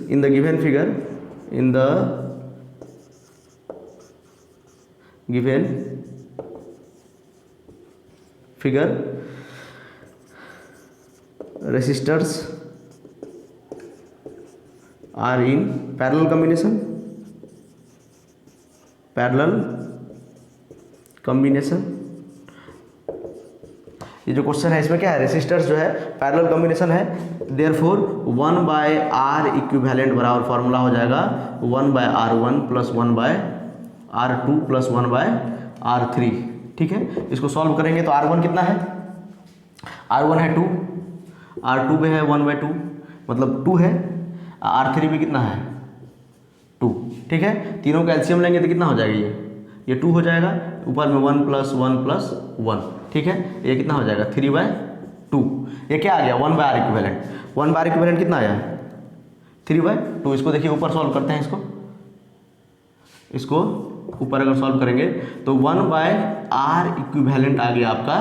Speaker 1: in the given figure, in the given figure resistors are in parallel combination, ये जो क्वेश्चन है इसमें क्या है, रेसिस्टर्स जो है पैरेलल कॉम्बिनेशन है, देयरफॉर 1/R इक्विवेलेंट बराबर फार्मूला हो जाएगा 1/R1 plus 1/R2 plus 1/R3। ठीक है, इसको सॉल्व करेंगे तो R1 कितना है, R1 है 2, R2 में है 1/2 मतलब 2 है, R3 भी कितना है 2। ठीक है, तीनों का एलसीएम लेंगे तो कितना हो जाएगा, ये 2 हो जाएगा, ऊपर में 1 + 1 + 1। ठीक है, ये कितना हो जाएगा 3/2। ये क्या आ गया 1/R इक्विवेलेंट, 1/R इक्विवेलेंट कितना आया 3/2। इसको देखिए ऊपर सॉल्व करते हैं, इसको ऊपर अगर सॉल्व करेंगे तो 1/R इक्विवेलेंट आ गया आपका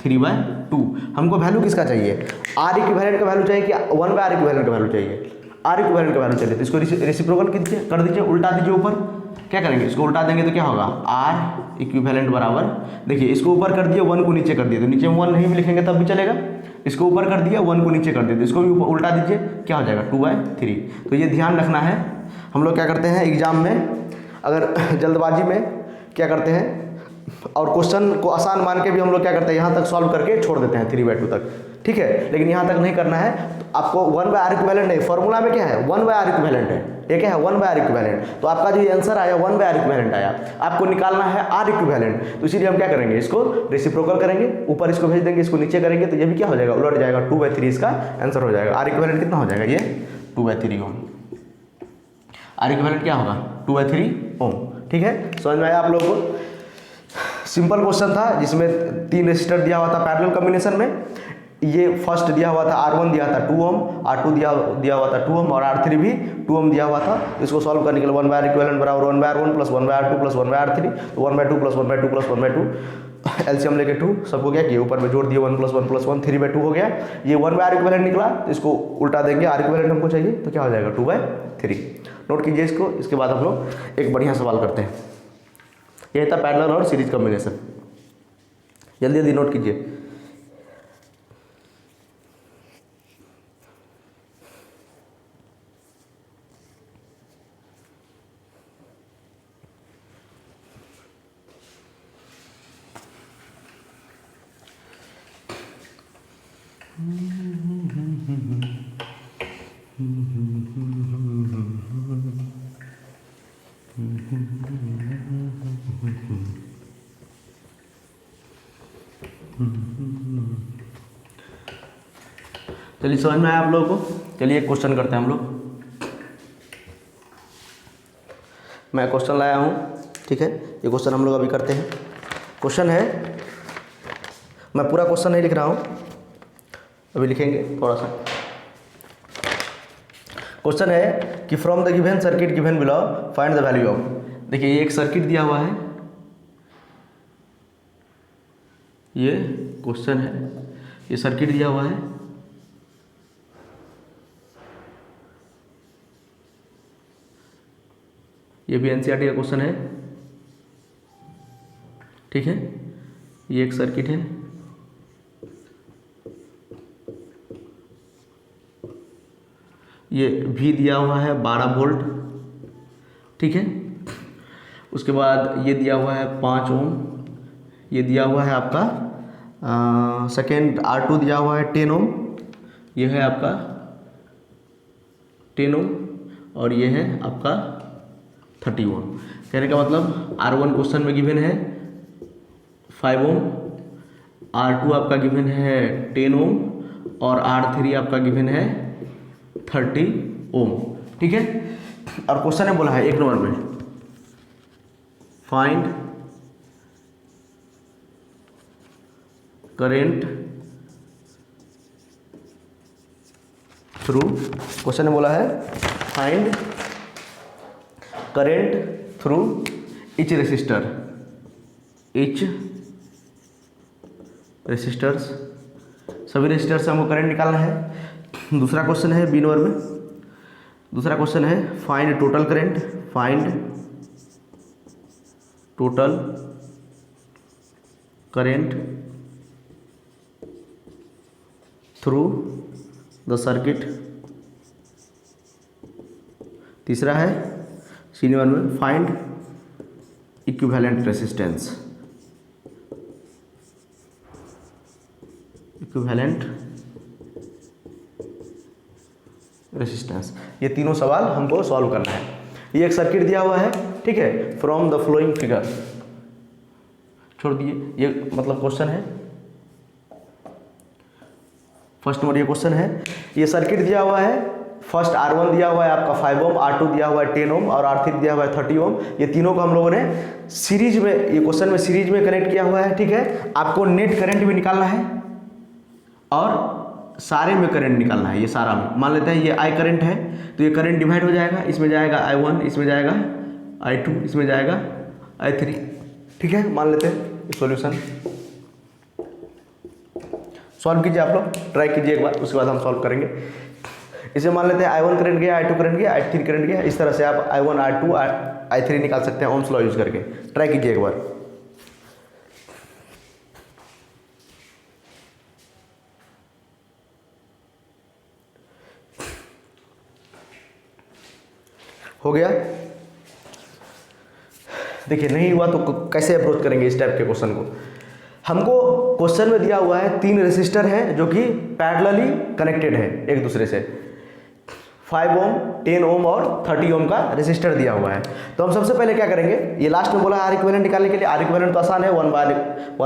Speaker 1: 3/2। हमको वैल्यू किसका चाहिए, आर इक्विवेलेंट का वैल्यू चाहिए कि 1/R इक्विवेलेंट का वैल्यू चाहिए, आर इक्विवेलेंट का वैल्यू चाहिए। तो इसको रेसिप्रोकल कर दीजिए, उल्टा दीजिए ऊपर, क्या करेंगे इसको उल्टा देंगे तो क्या होगा, आर इक्विवेलेंट बराबर, देखिए इसको ऊपर कर दिए 1 को नीचे कर दिए, तो नीचे में 1 नहीं भी लिखेंगे तब भी चलेगा, इसको ऊपर कर दिया 1 को नीचे कर दिए, तो इसको भी उल्टा दीजिए, क्या हो जाएगा 2/3। तो ये ध्यान रखना है, हम लोग क्या करते हैं एग्जाम में अगर जल्दबाजी में क्या करते हैं और क्वेश्चन को आसान मान के भी हम लोग क्या करते हैं यहाँ तक सॉल्व करके छोड़ देते हैं 3/2 तक। ठीक है, लेकिन यहाँ तक नहीं करना है, तो आपको 1/R इक्विवेलेंट नहीं, फॉर्मूला में क्या है 1/R इक्विवेलेंट है, ये क्या है 1/R इक्विवेलेंट। तो आपका जो आंसर आया 1/R इक्विवेलेंट आया, आपको निकालना है आर इक्विवेलेंट। तो इसीलिए हम क्या करेंगे, इसको रेसिप्रोकल करेंगे, ऊपर इसको भेज देंगे, इसको नीचे करेंगे, तो ये भी क्या हो जाएगा उलट जाएगा, 2/3 इसका आंसर हो जाएगा। आर इक्विवेलेंट कितना हो जाएगा, ये 2/3 ओम, आर इक्विवेलेंट क्या होगा 2/3 ओम। ठीक है, समझ में आया आप लोगों को। सिंपल क्वेश्चन था जिसमें 3 रेसिस्टर दिया हुआ था पैरेलल कॉम्बिनेशन में, ये फर्स्ट दिया हुआ था R1 दिया था 2 ओम, R2 दिया हुआ था 2 ओम और R3 भी 2 ओम दिया हुआ था। इसको सॉल्व करने के लिए 1/R इक्विवेलेंट बराबर 1/R1 plus 1/R2 plus 1/R3, तो 1/2 प्लस 1/2 प्लस 1/2 एलसीएम लेके 2 सबको क्या किया ऊपर में जोड़ दिए 1 + 1 + 1 3/2 हो गया। ये 1/R इक्विवेलेंट निकला, तो इसको उल्टा देंगे, R इक्विवेलेंट हमको चाहिए तो क्या हो जाएगा 2/3। नोट कीजिए इसको। इसके बाद हम लोग एक बढ़िया सवाल करते हैं, यह था पैरेलल और सीरीज कॉम्बिनेशन। जल्दी जल्दी नोट कीजिए। चलिए समझ में आया आप लोगों को। चलिए एक क्वेश्चन करते हैं हम लोग। मैं क्वेश्चन लाया हूँ, ठीक है। ये क्वेश्चन हम लोग अभी करते हैं। क्वेश्चन है, मैं पूरा क्वेश्चन नहीं लिख रहा हूँ, अभी लिखेंगे थोड़ा सा। क्वेश्चन है कि from the given circuit given below find the value of. देखिए ये एक सर्किट दिया हुआ है, ये क्वेश्चन है, ये सर्किट दिया हुआ है, ये भी एनसीईआरटी का क्वेश्चन है, ठीक है। ये एक सर्किट है, ये भी दिया हुआ है 12 वोल्ट, ठीक है। उसके बाद ये दिया हुआ है 5 ओम, ये दिया हुआ है आपका सेकेंड R2 दिया हुआ है 10 ओम, ये है आपका 10 ओम, और ये है आपका 30 ओम। कहने का मतलब R1 क्वेश्चन में गिवन है 5 ओम, R2 आपका गिवन है 10 ओम, और R3 आपका गिवन है 30 ओम, ठीक है। और क्वेश्चन ने बोला है 1 नंबर में फाइंड करेंट थ्रू, क्वेश्चन ने बोला है find current through etch resistor, etch resistors, सभी रेसिस्टर से हमको करंट निकालना है। दूसरा क्वेश्चन है बी नंबर में, दूसरा क्वेश्चन है find total current, find total current through the circuit. तीसरा है सी नंबर में find equivalent resistance, equivalent resistance. ये तीनों सवाल हमको सॉल्व करना है। ये एक सर्किट दिया हुआ है, ठीक है, फ्रॉम द फ्लोइंग फिगर, छोड़ दिए, ये मतलब क्वेश्चन है फर्स्ट नंबर, ये क्वेश्चन है। ये सर्किट दिया हुआ है, फर्स्ट R1 दिया हुआ है आपका 5 ओम, R2 दिया हुआ है 10 ओम, और R3 दिया हुआ है 30 ओम। ये तीनों को हम लोगों ने सीरीज में, ये क्वेश्चन में सीरीज में कनेक्ट किया हुआ है, ठीक है। आपको नेट करंट भी निकालना है और सारे में करंट निकालना है, ये सारा में। मान लेते हैं ये I करंट है, तो ये करंट डिवाइड हो जाएगा, इसमें जाएगा I1, इसमें जाएगा I2, इसमें जाएगा I3, ठीक है। मान लेते हैं सॉल्यूशन, सॉल्व कीजिए आप लोग, ट्राई कीजिए एक बार, उसके बाद हम सॉल्व करेंगे। इसे मान लेते हैं I1 करंट गया, I2 करंट गया, I3 करंट गया। इस तरह से आप I1, I2, I3 निकाल सकते हैं ओम्स लॉ यूज करके। ट्राई कीजिए एक बार। हो गया? देखिए नहीं हुआ तो कैसे अप्रोच करेंगे इस टाइप के क्वेश्चन को। हमको क्वेश्चन में दिया हुआ है 3 रेसिस्टर हैं जो कि पैरेलली कनेक्टेड है एक दूसरे से, 5 ओम, 10 ओम और 30 ओम का रेसिस्टर दिया हुआ है। तो हम सबसे पहले क्या करेंगे, ये लास्ट में बोला आर इक्विवेलेंट निकालने के लिए। आर इक्विवेलेंट तो आसान है, 1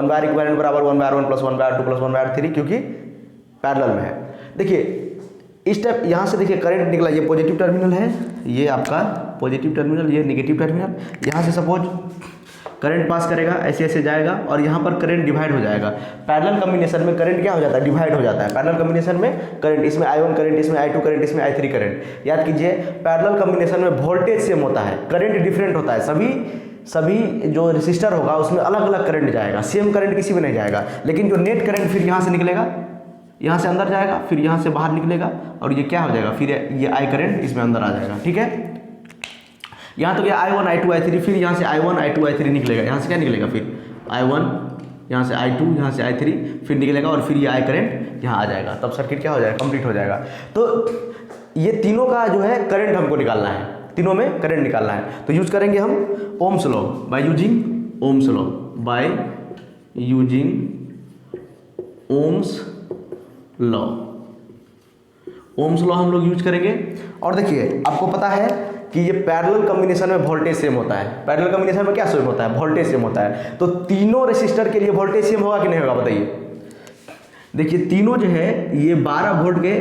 Speaker 1: बार इक्विवेलेंट बराबर 1/1 + 1/2 + 1/3, क्योंकि पैरेलल में है। देखिए इस टाइप, यहाँ से देखिए करंट निकला, ये पॉजिटिव टर्मिनल है, ये आपका पॉजिटिव टर्मिनल, ये नेगेटिव टर्मिनल। यहाँ से सपोज करंट पास करेगा, ऐसे ऐसे जाएगा और यहाँ पर करंट डिवाइड हो जाएगा। पैरेलल कॉम्बिनेशन में करंट क्या हो जाता है, डिवाइड हो जाता है। पैरेलल कॉम्बिनेशन में करंट, इसमें I1 करंट, इसमें I2 करंट, इसमें I3 करंट। याद कीजिए पैरेलल कॉम्बिनेशन में वोल्टेज सेम होता है, करंट डिफरेंट होता है। सभी जो रेसिस्टर होगा उसमें अलग अलग करंट जाएगा, सेम करंट किसी में नहीं जाएगा। लेकिन जो नेट करंट फिर यहाँ से निकलेगा, यहाँ से अंदर जाएगा, फिर यहाँ से बाहर निकलेगा, और ये क्या हो जाएगा, फिर ये I करंट इसमें अंदर आ जाएगा, ठीक है। यहाँ तो क्या I1 I2 I3, फिर यहाँ से I1 I2 I3 निकलेगा। यहाँ से क्या निकलेगा, फिर I1, यहाँ से I2, यहाँ से I3 फिर निकलेगा, और फिर ये I करंट यहाँ आ जाएगा। तब सर्किट क्या हो जाएगा, कंप्लीट हो जाएगा। तो ये तीनों का जो है करंट हमको निकालना है, तीनों में करंट निकालना है। तो यूज करेंगे हम Ohm's law, by using Ohm's law, by using Ohm's law. Ohm's law हम लोग यूज करेंगे। और देखिए आपको पता है कि ये पैरेलल कॉम्बिनेशन में वोल्टेज सेम होता है। पैरेलल कॉम्बिनेशन में क्या सेम होता है, वोल्टेज सेम होता है। तो तीनों रेसिस्टर के लिए वोल्टेज सेम होगा कि नहीं होगा, बताइए। देखिए तीनों जो है ये 12 वोल्ट के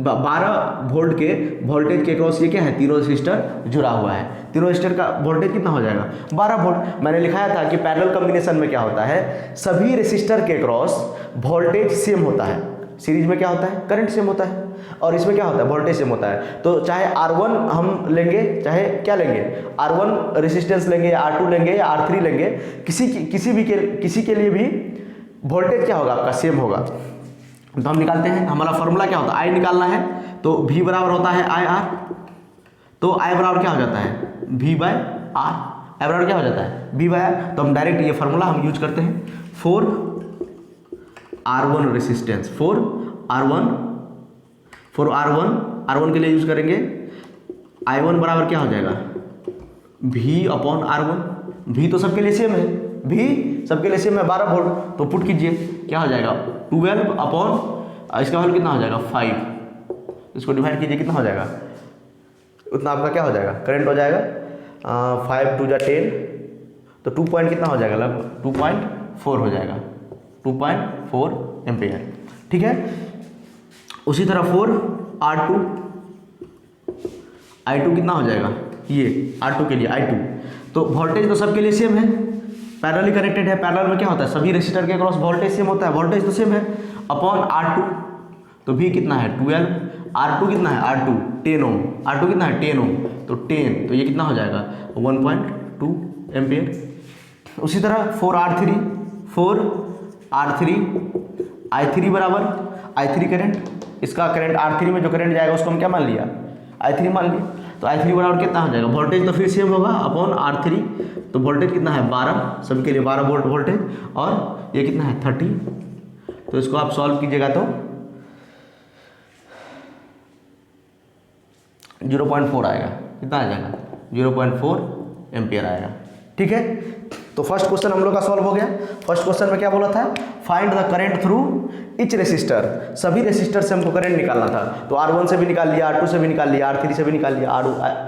Speaker 1: 12 वोल्ट के वोल्टेज के क्रॉस ये क्या है, तीनों रेसिस्टर जुड़ा हुआ है। तीनों रेसिस्टर का वोल्टेज कितना हो जाएगा, 12 वोल्ट। मैंने लिखाया था कि पैरेलल कॉम्बिनेशन में क्या होता है, सभी रेसिस्टर के क्रॉस वोल्टेज सेम होता है। सीरीज में क्या होता है, करंट सेम होता है, और इसमें क्या होता है, वोल्टेज सेम होता है। तो चाहे R1 हम लेंगे, चाहे क्या लेंगे, R1 रेसिस्टेंस लेंगे, R2 लेंगे या R3 लेंगे, किसी के लिए भी वोल्टेज क्या होगा आपका, सेम होगा। तो हम निकालते हैं, हमारा फॉर्मूला क्या होता है, I निकालना है तो V बराबर होता है IR। तो I बराबर क्या हो जाता है, V बाय R। I बराबर क्या हो जाता है, V बाय R। तो हम डायरेक्ट ये फॉर्मूला हम यूज करते हैं, 4R1 रेसिस्टेंस, 4R1 के लिए यूज करेंगे। I1 बराबर क्या हो जाएगा, V अपॉन R1। V तो सबके लिए सेम है, V सबके लिए सेम है 12 वोल्ट। तो पुट कीजिए, क्या हो जाएगा 12 अपॉन इसका वैल्यू कितना हो जाएगा 5। इसको डिवाइड कीजिए, कितना हो जाएगा, उतना आपका क्या हो जाएगा, करंट हो जाएगा 5 2 10। तो 2 पॉइंट कितना हो जाएगा, लगभग 2.4 हो जाएगा, 2.4 एम्पियर। ठीक है। उसी तरह 4R2, I2 कितना हो जाएगा, ये R2 के लिए I2। तो वोल्टेज तो सबके लिए सेम है, पैरेलली कनेक्टेड है। पैरेलल में क्या होता है, सभी रेसिस्टर के क्रॉस वोल्टेज सेम होता है, वोल्टेज तो सेम है, अपॉन R2। तो V कितना है 12, R2 कितना है, R2 10 ओम, R2 कितना है 10 ओम, तो 10, तो ये कितना हो जाएगा 1.2 एम्पियर। उसी तरह 4R3, I3 बराबर I3 करंट, इसका करंट R3 में जो करंट जाएगा उसको हम क्या मान लिया, I3 मान लिया। तो I3 बराबर कितना हो जाएगा, वोल्टेज तो फिर सेम होगा, अपॉन R3। तो वोल्टेज कितना है 12, सबके लिए 12 वोल्ट वोल्टेज, और ये कितना है 30। तो इसको आप सॉल्व कीजिएगा तो 0.4 आएगा, कितना आ जाएगा 0.4 एम्पियर आएगा। ठीक है। तो फर्स्ट क्वेश्चन हम लोग का सॉल्व हो गया। फर्स्ट क्वेश्चन में क्या बोला था, find the current through etch resistor, सभी रेसिस्टर से हमको करंट निकालना था। तो R1 से भी निकाल लिया, R2 से भी निकाल लिया, R3 से भी निकाल लिया।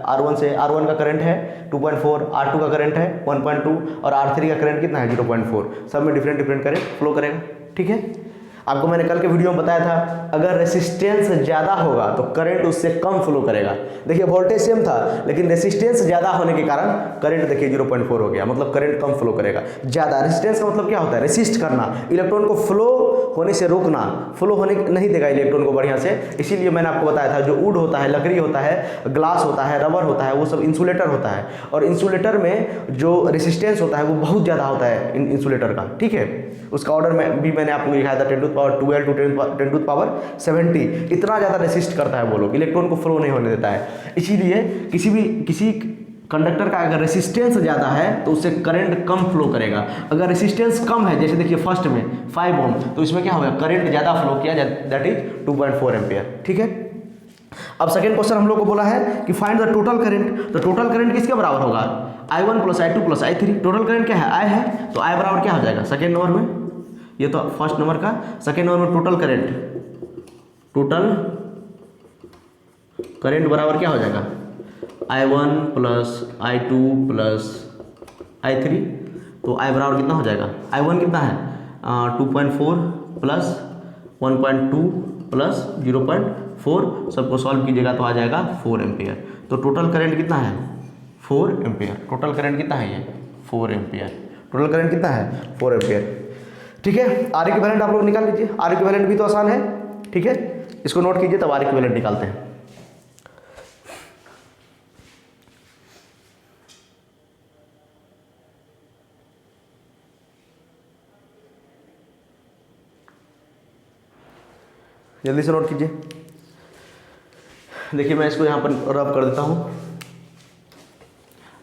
Speaker 1: R1 से, R1 का करंट है 2.4, R2 का करंट है 1.2, और R3 का करंट कितना है 0.4। सब में डिफरेंट करंट फ्लो करेगा। ठीक है। आपको मैंने कल के वीडियो में बताया था, अगर रेसिस्टेंस ज़्यादा होगा तो करंट उससे कम फ्लो करेगा। देखिए वोल्टेज सेम था, लेकिन रेसिस्टेंस ज़्यादा होने के कारण करंट देखिए 0.4 हो गया, मतलब करंट कम फ्लो करेगा। ज़्यादा रेसिस्टेंस का मतलब क्या होता है, रेसिस्ट करना, इलेक्ट्रॉन को फ्लो होने से रोकना, फ्लो होने नहीं देगा इलेक्ट्रॉन को बढ़िया से। इसीलिए मैंने आपको बताया था, जो वुड होता है, लकड़ी होता है, ग्लास होता है, रबर होता है, वो सब इंसुलेटर होता है, और इंसुलेटर में जो रेसिस्टेंस होता है वो बहुत ज़्यादा होता है इंसुलेटर का। ठीक है। उसका ऑर्डर में भी मैंने आपको लिखाया था 10 to the power 12 to 10 to the power 70। इतना ज़्यादा रेसिस्ट करता है वो लोग, इलेक्ट्रॉन को फ्लो नहीं होने देता है। इसीलिए किसी कंडक्टर का अगर रेसिस्टेंस ज़्यादा है तो उससे करंट कम फ्लो करेगा। अगर रेसिस्टेंस कम है, जैसे देखिए फर्स्ट में 5 ओम, तो इसमें क्या होगा, करंट ज़्यादा फ्लो किया, दैट इज 2.4 एम्पियर। ठीक है। अब सेकेंड क्वेश्चन हम लोग को बोला है कि फाइंड द टोटल करंट। तो टोटल करंट किसके बराबर होगा, I1 + I2 + I3। Total current क्या है, I है, तो I बराबर क्या हो जाएगा, सेकेंड नंबर में, ये तो फर्स्ट नंबर का, सेकेंड नंबर में टोटल करंट बराबर क्या हो जाएगा, I1 + I2 + I3। तो I बराबर कितना हो जाएगा, I1 कितना है 2.4 + 1.2 + 0.4, सबको सॉल्व कीजिएगा तो आ जाएगा 4 एम्पियर। तो टोटल करंट कितना है 4 एम्पियर। टोटल करंट कितना है ये 4 एम्पियर। टोटल करंट कितना है 4 एम्पियर। ठीक है। R इक्विवेलेंट आप लोग निकाल लीजिए। R इक्विवेलेंट भी तो आसान है। ठीक है। इसको नोट कीजिए, तब R इक्विवेलेंट निकालते हैं। जल्दी से नोट कीजिए। देखिए मैं इसको यहाँ पर रब कर देता हूँ,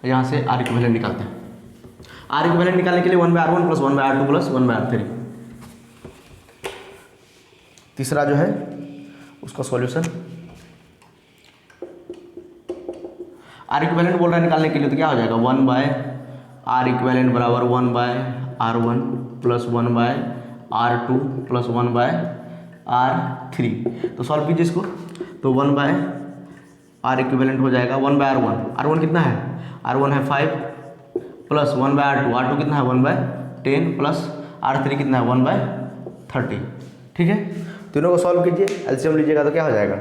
Speaker 1: यहाँ से R इक्विवेलेंट निकालते हैं। R इक्विवेलेंट निकालने के लिए 1/R1 + 1/R2 + 1/R3। तीसरा जो है उसका सॉल्यूशन, R इक्विवेलेंट बोल रहा है निकालने के लिए, तो क्या हो जाएगा 1/R इक्विवेलेंट बराबर 1/R1 + 1/R2 + 1/R3। तो सॉल्व कीजिए इसको, तो 1/R इक्विवेलेंट हो जाएगा 1/R1। R1 कितना है, R1 है 5 + 1/R2, R2 कितना है 1/10 + R3 कितना है 1/30। ठीक है, तीनों को सॉल्व कीजिए, एलसीएम लीजिएगा तो क्या हो जाएगा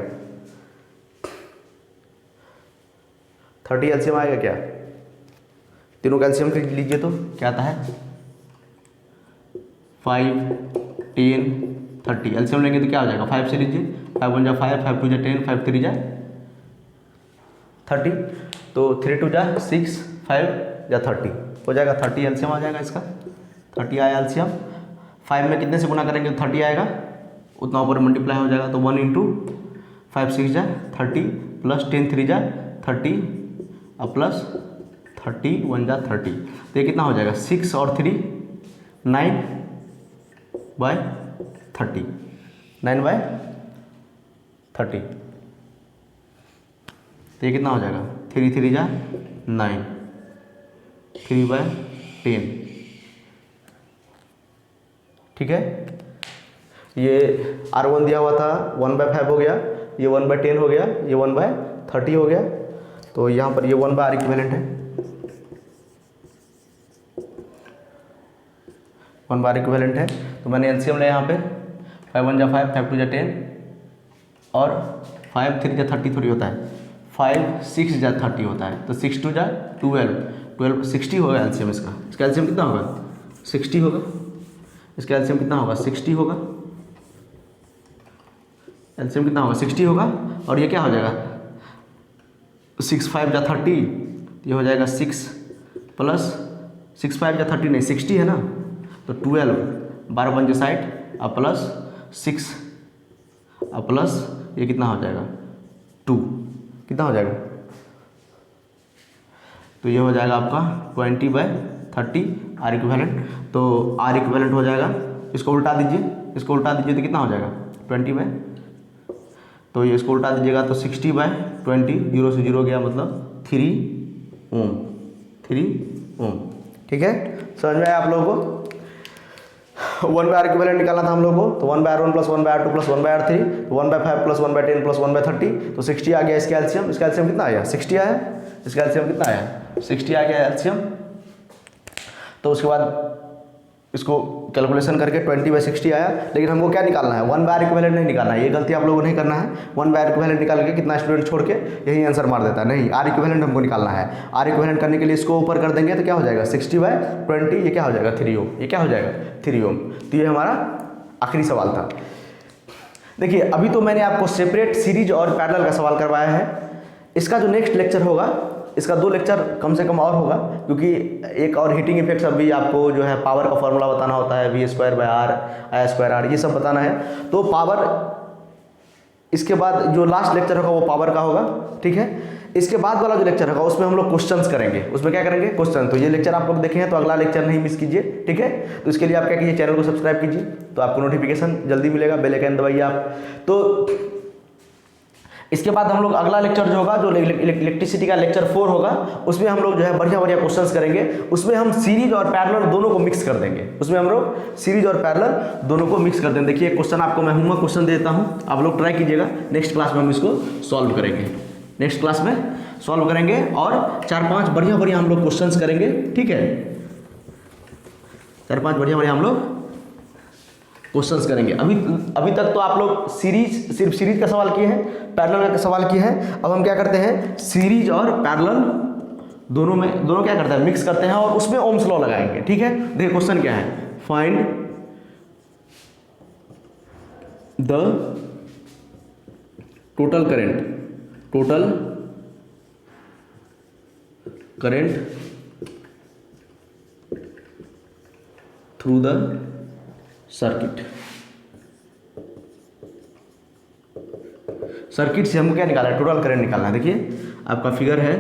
Speaker 1: 30 एलसीएम आएगा क्या, तीनों का एलसीएम लीजिए तो क्या आता है 5, 10, 30। एलसीएम लेंगे तो क्या हो जाएगा 5 से लीजिए, 5 1 जा 5, 5 2 जा 10, 5 3 जा 30, तो 3 2 जा 6, 5 जा 30 हो जाएगा, 30 एलसीएम आ जाएगा इसका, 30 आया एलसीएम। 5 में कितने से गुना करेंगे तो 30 आएगा, उतना ऊपर मल्टीप्लाई हो जाएगा, तो 1 इंटू 5 6 जा 30 प्लस 10 3 जा 30 और प्लस 30 1 जा 30, तो ये कितना हो जाएगा 6 और 3 9 बाय 30, 9 बाय 30, तो ये कितना हो जाएगा 3 3 जा 9, 3 बाय 10, ठीक है। ये R1 दिया हुआ था 1/5 हो गया, ये 1/10 हो गया, ये 1/30 हो गया, तो यहाँ पर ये 1/R इक्विवेलेंट है, 1/R इक्विवेलेंट है। तो मैंने एलसीएम लिया यहाँ पे 5 1 जा 5, 5 2 जा 10 और 5 3 जा 30 थोड़ी होता है, 5 6 जा 30 होता है, तो 6 2 जा 12 60 होगा एलसीएम इसका। इसका एलसीएम कितना होगा 60 होगा, इसका एलसीएम कितना होगा 60 होगा, एलसीएम कितना होगा 60 होगा, और ये क्या हो जाएगा 6 5 जा 30, ये हो जाएगा 6 प्लस 6 5 जा 30 नहीं 60 है ना, तो 12 12 5 जा 60 और प्लस 6 और प्लस ये कितना हो जाएगा 2, कितना हो जाएगा, तो ये हो जाएगा आपका 20/30 R इक्विवेलेंट। तो R इक्विवेलेंट हो जाएगा, इसको उल्टा दीजिए, इसको उल्टा दीजिए तो कितना हो जाएगा 20 तो ये इसको उल्टा दीजिएगा तो 60/20, 0 से 0 गया मतलब 3 ओम, 3 ओम, ठीक है। समझ में आया आप लोगों को। 1/R इक्विवेलेंट निकालना था हम लोगों को, तो 1/R1 plus 1/R2 plus 1/R3, 1/5 plus 1/10 plus 1/30, तो 60 आ गया इसका एलसीएम। इसका एलसीएम कितना आया 60 आया, इसका एलसीएम कितना आया 60 आ गया एलसीएम। तो उसके बाद इसको कैलकुलेशन करके 20/60 आया, लेकिन हमको क्या निकालना है 1/R इक्विवेलेंट नहीं निकालना है, ये गलती आप लोगों को नहीं करना है। 1/R इक्विवेलेंट निकाल के कितना स्टूडेंट छोड़ के यही आंसर मार देता है, नहीं R इक्विवेलेंट हमको निकालना है। R इक्विवेलेंट करने के लिए इसको ऊपर कर देंगे तो क्या हो जाएगा 60/20, ये क्या हो जाएगा 3 ओम, ये क्या हो जाएगा 3 ओम। तो ये हमारा आखिरी सवाल था। देखिए अभी तो मैंने आपको सेपरेट सीरीज और पैरेलल का सवाल करवाया है, इसका जो नेक्स्ट लेक्चर होगा इसका 2 लेक्चर कम से कम और होगा, क्योंकि एक और हीटिंग इफेक्ट्स अभी आपको जो है पावर का फॉर्मूला बताना होता है, V²/R I²R ये सब बताना है। तो पावर इसके बाद जो लास्ट लेक्चर होगा वो पावर का होगा, ठीक है। इसके बाद वाला जो लेक्चर होगा उसमें हम लोग क्वेश्चंस करेंगे, उसमें क्या करेंगे क्वेश्चन। तो ये लेक्चर आप लोग देखे हैं तो अगला लेक्चर नहीं मिस कीजिए, ठीक है। तो इसके लिए आप क्या कीजिए चैनल को सब्सक्राइब कीजिए, तो आपको नोटिफिकेशन जल्दी मिलेगा, बेल आइकन दबाइए आप। तो इसके बाद हम लोग अगला लेक्चर जो होगा जो इलेक्ट्रिसिटी का लेक्चर 4 होगा, उसमें हम लोग जो है बढ़िया बढ़िया क्वेश्चंस करेंगे, उसमें हम सीरीज और पैरेलल दोनों को मिक्स कर देंगे, उसमें हम लोग सीरीज और पैरेलल दोनों को मिक्स कर देंगे। देखिए क्वेश्चन आपको मैं होमवर्क क्वेश्चन देता हूँ, आप लोग ट्राई कीजिएगा, नेक्स्ट क्लास में हम इसको सॉल्व करेंगे, नेक्स्ट क्लास में सॉल्व करेंगे और 4-5 बढ़िया बढ़िया हम लोग क्वेश्चंस करेंगे, ठीक है। 4-5 बढ़िया बढ़िया हम लोग क्वेश्चंस करेंगे। अभी तक तो आप लोग सिर्फ सीरीज का सवाल किए हैं, पैरेलल का सवाल किए हैं। अब हम क्या करते हैं सीरीज और पैरेलल दोनों क्या करते हैं मिक्स करते हैं और उसमें ओम्स लॉ लगाएंगे, ठीक है। देखिए क्वेश्चन क्या है, find the total current through the circuit से हमको क्या निकालना है टोटल करंट निकालना है। देखिए आपका फिगर है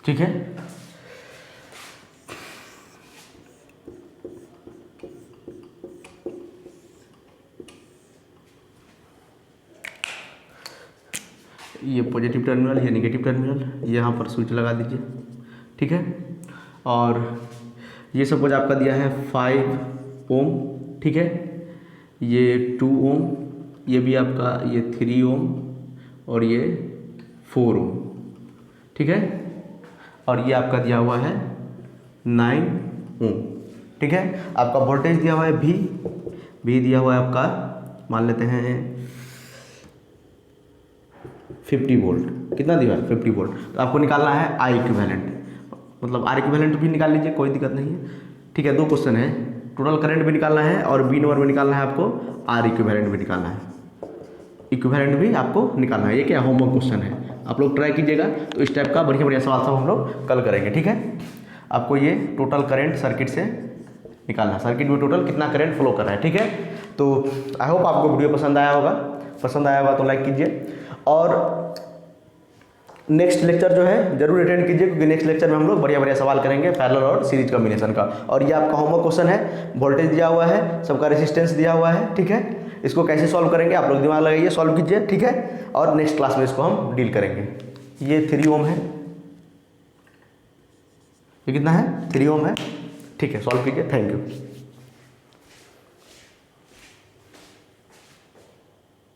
Speaker 1: ठीक है। ये पॉजिटिव टर्मिनल, ये नेगेटिव टर्मिनल, यहाँ पर स्विच लगा दीजिए, ठीक है। और ये सपोज आपका दिया है 5 ओम, ठीक है, ये 2 ओम, ये भी आपका ये 3 ओम और ये 4 ओम, ठीक है। और ये आपका दिया हुआ है 9 ओम, ठीक है। आपका वोल्टेज दिया हुआ है भी दिया हुआ है आपका, मान लेते हैं 50 वोल्ट। कितना दिया है? 50 वोल्ट। तो आपको निकालना है आई इक्विवेलेंट, मतलब आर इक्विवेलेंट भी निकाल लीजिए, कोई दिक्कत नहीं है, ठीक है। 2 क्वेश्चन है, टोटल करंट भी निकालना है और बी नंबर में निकालना है आपको आर इक्विवेलेंट भी निकालना है, इक्विवेलेंट भी आपको निकालना है। ये क्या होमवर्क क्वेश्चन है, आप लोग ट्राई कीजिएगा। तो इस टाइप का बढ़िया बढ़िया सवाल सब हम लोग कल करेंगे, ठीक है। आपको ये टोटल करंट सर्किट से निकालना है, सर्किट में टोटल कितना करंट फ्लो कर रहा है, ठीक है। तो आई होप आपको वीडियो पसंद आया होगा तो लाइक कीजिए और नेक्स्ट लेक्चर जो है जरूर अटेंड कीजिए, क्योंकि नेक्स्ट लेक्चर में हम लोग बढ़िया बढ़िया सवाल करेंगे पैरेलल और सीरीज कॉम्बिनेशन का। और ये आपका होमवर्क क्वेश्चन है, वोल्टेज दिया हुआ है, सबका रेजिस्टेंस दिया हुआ है, ठीक है। इसको कैसे सॉल्व करेंगे आप लोग दिमाग लगाइए, सॉल्व कीजिए, ठीक है। और नेक्स्ट क्लास में इसको हम डील करेंगे। ये 3 ओम है, ये कितना है? 3 ओम है, ठीक है। सॉल्व कीजिए, थैंक यू।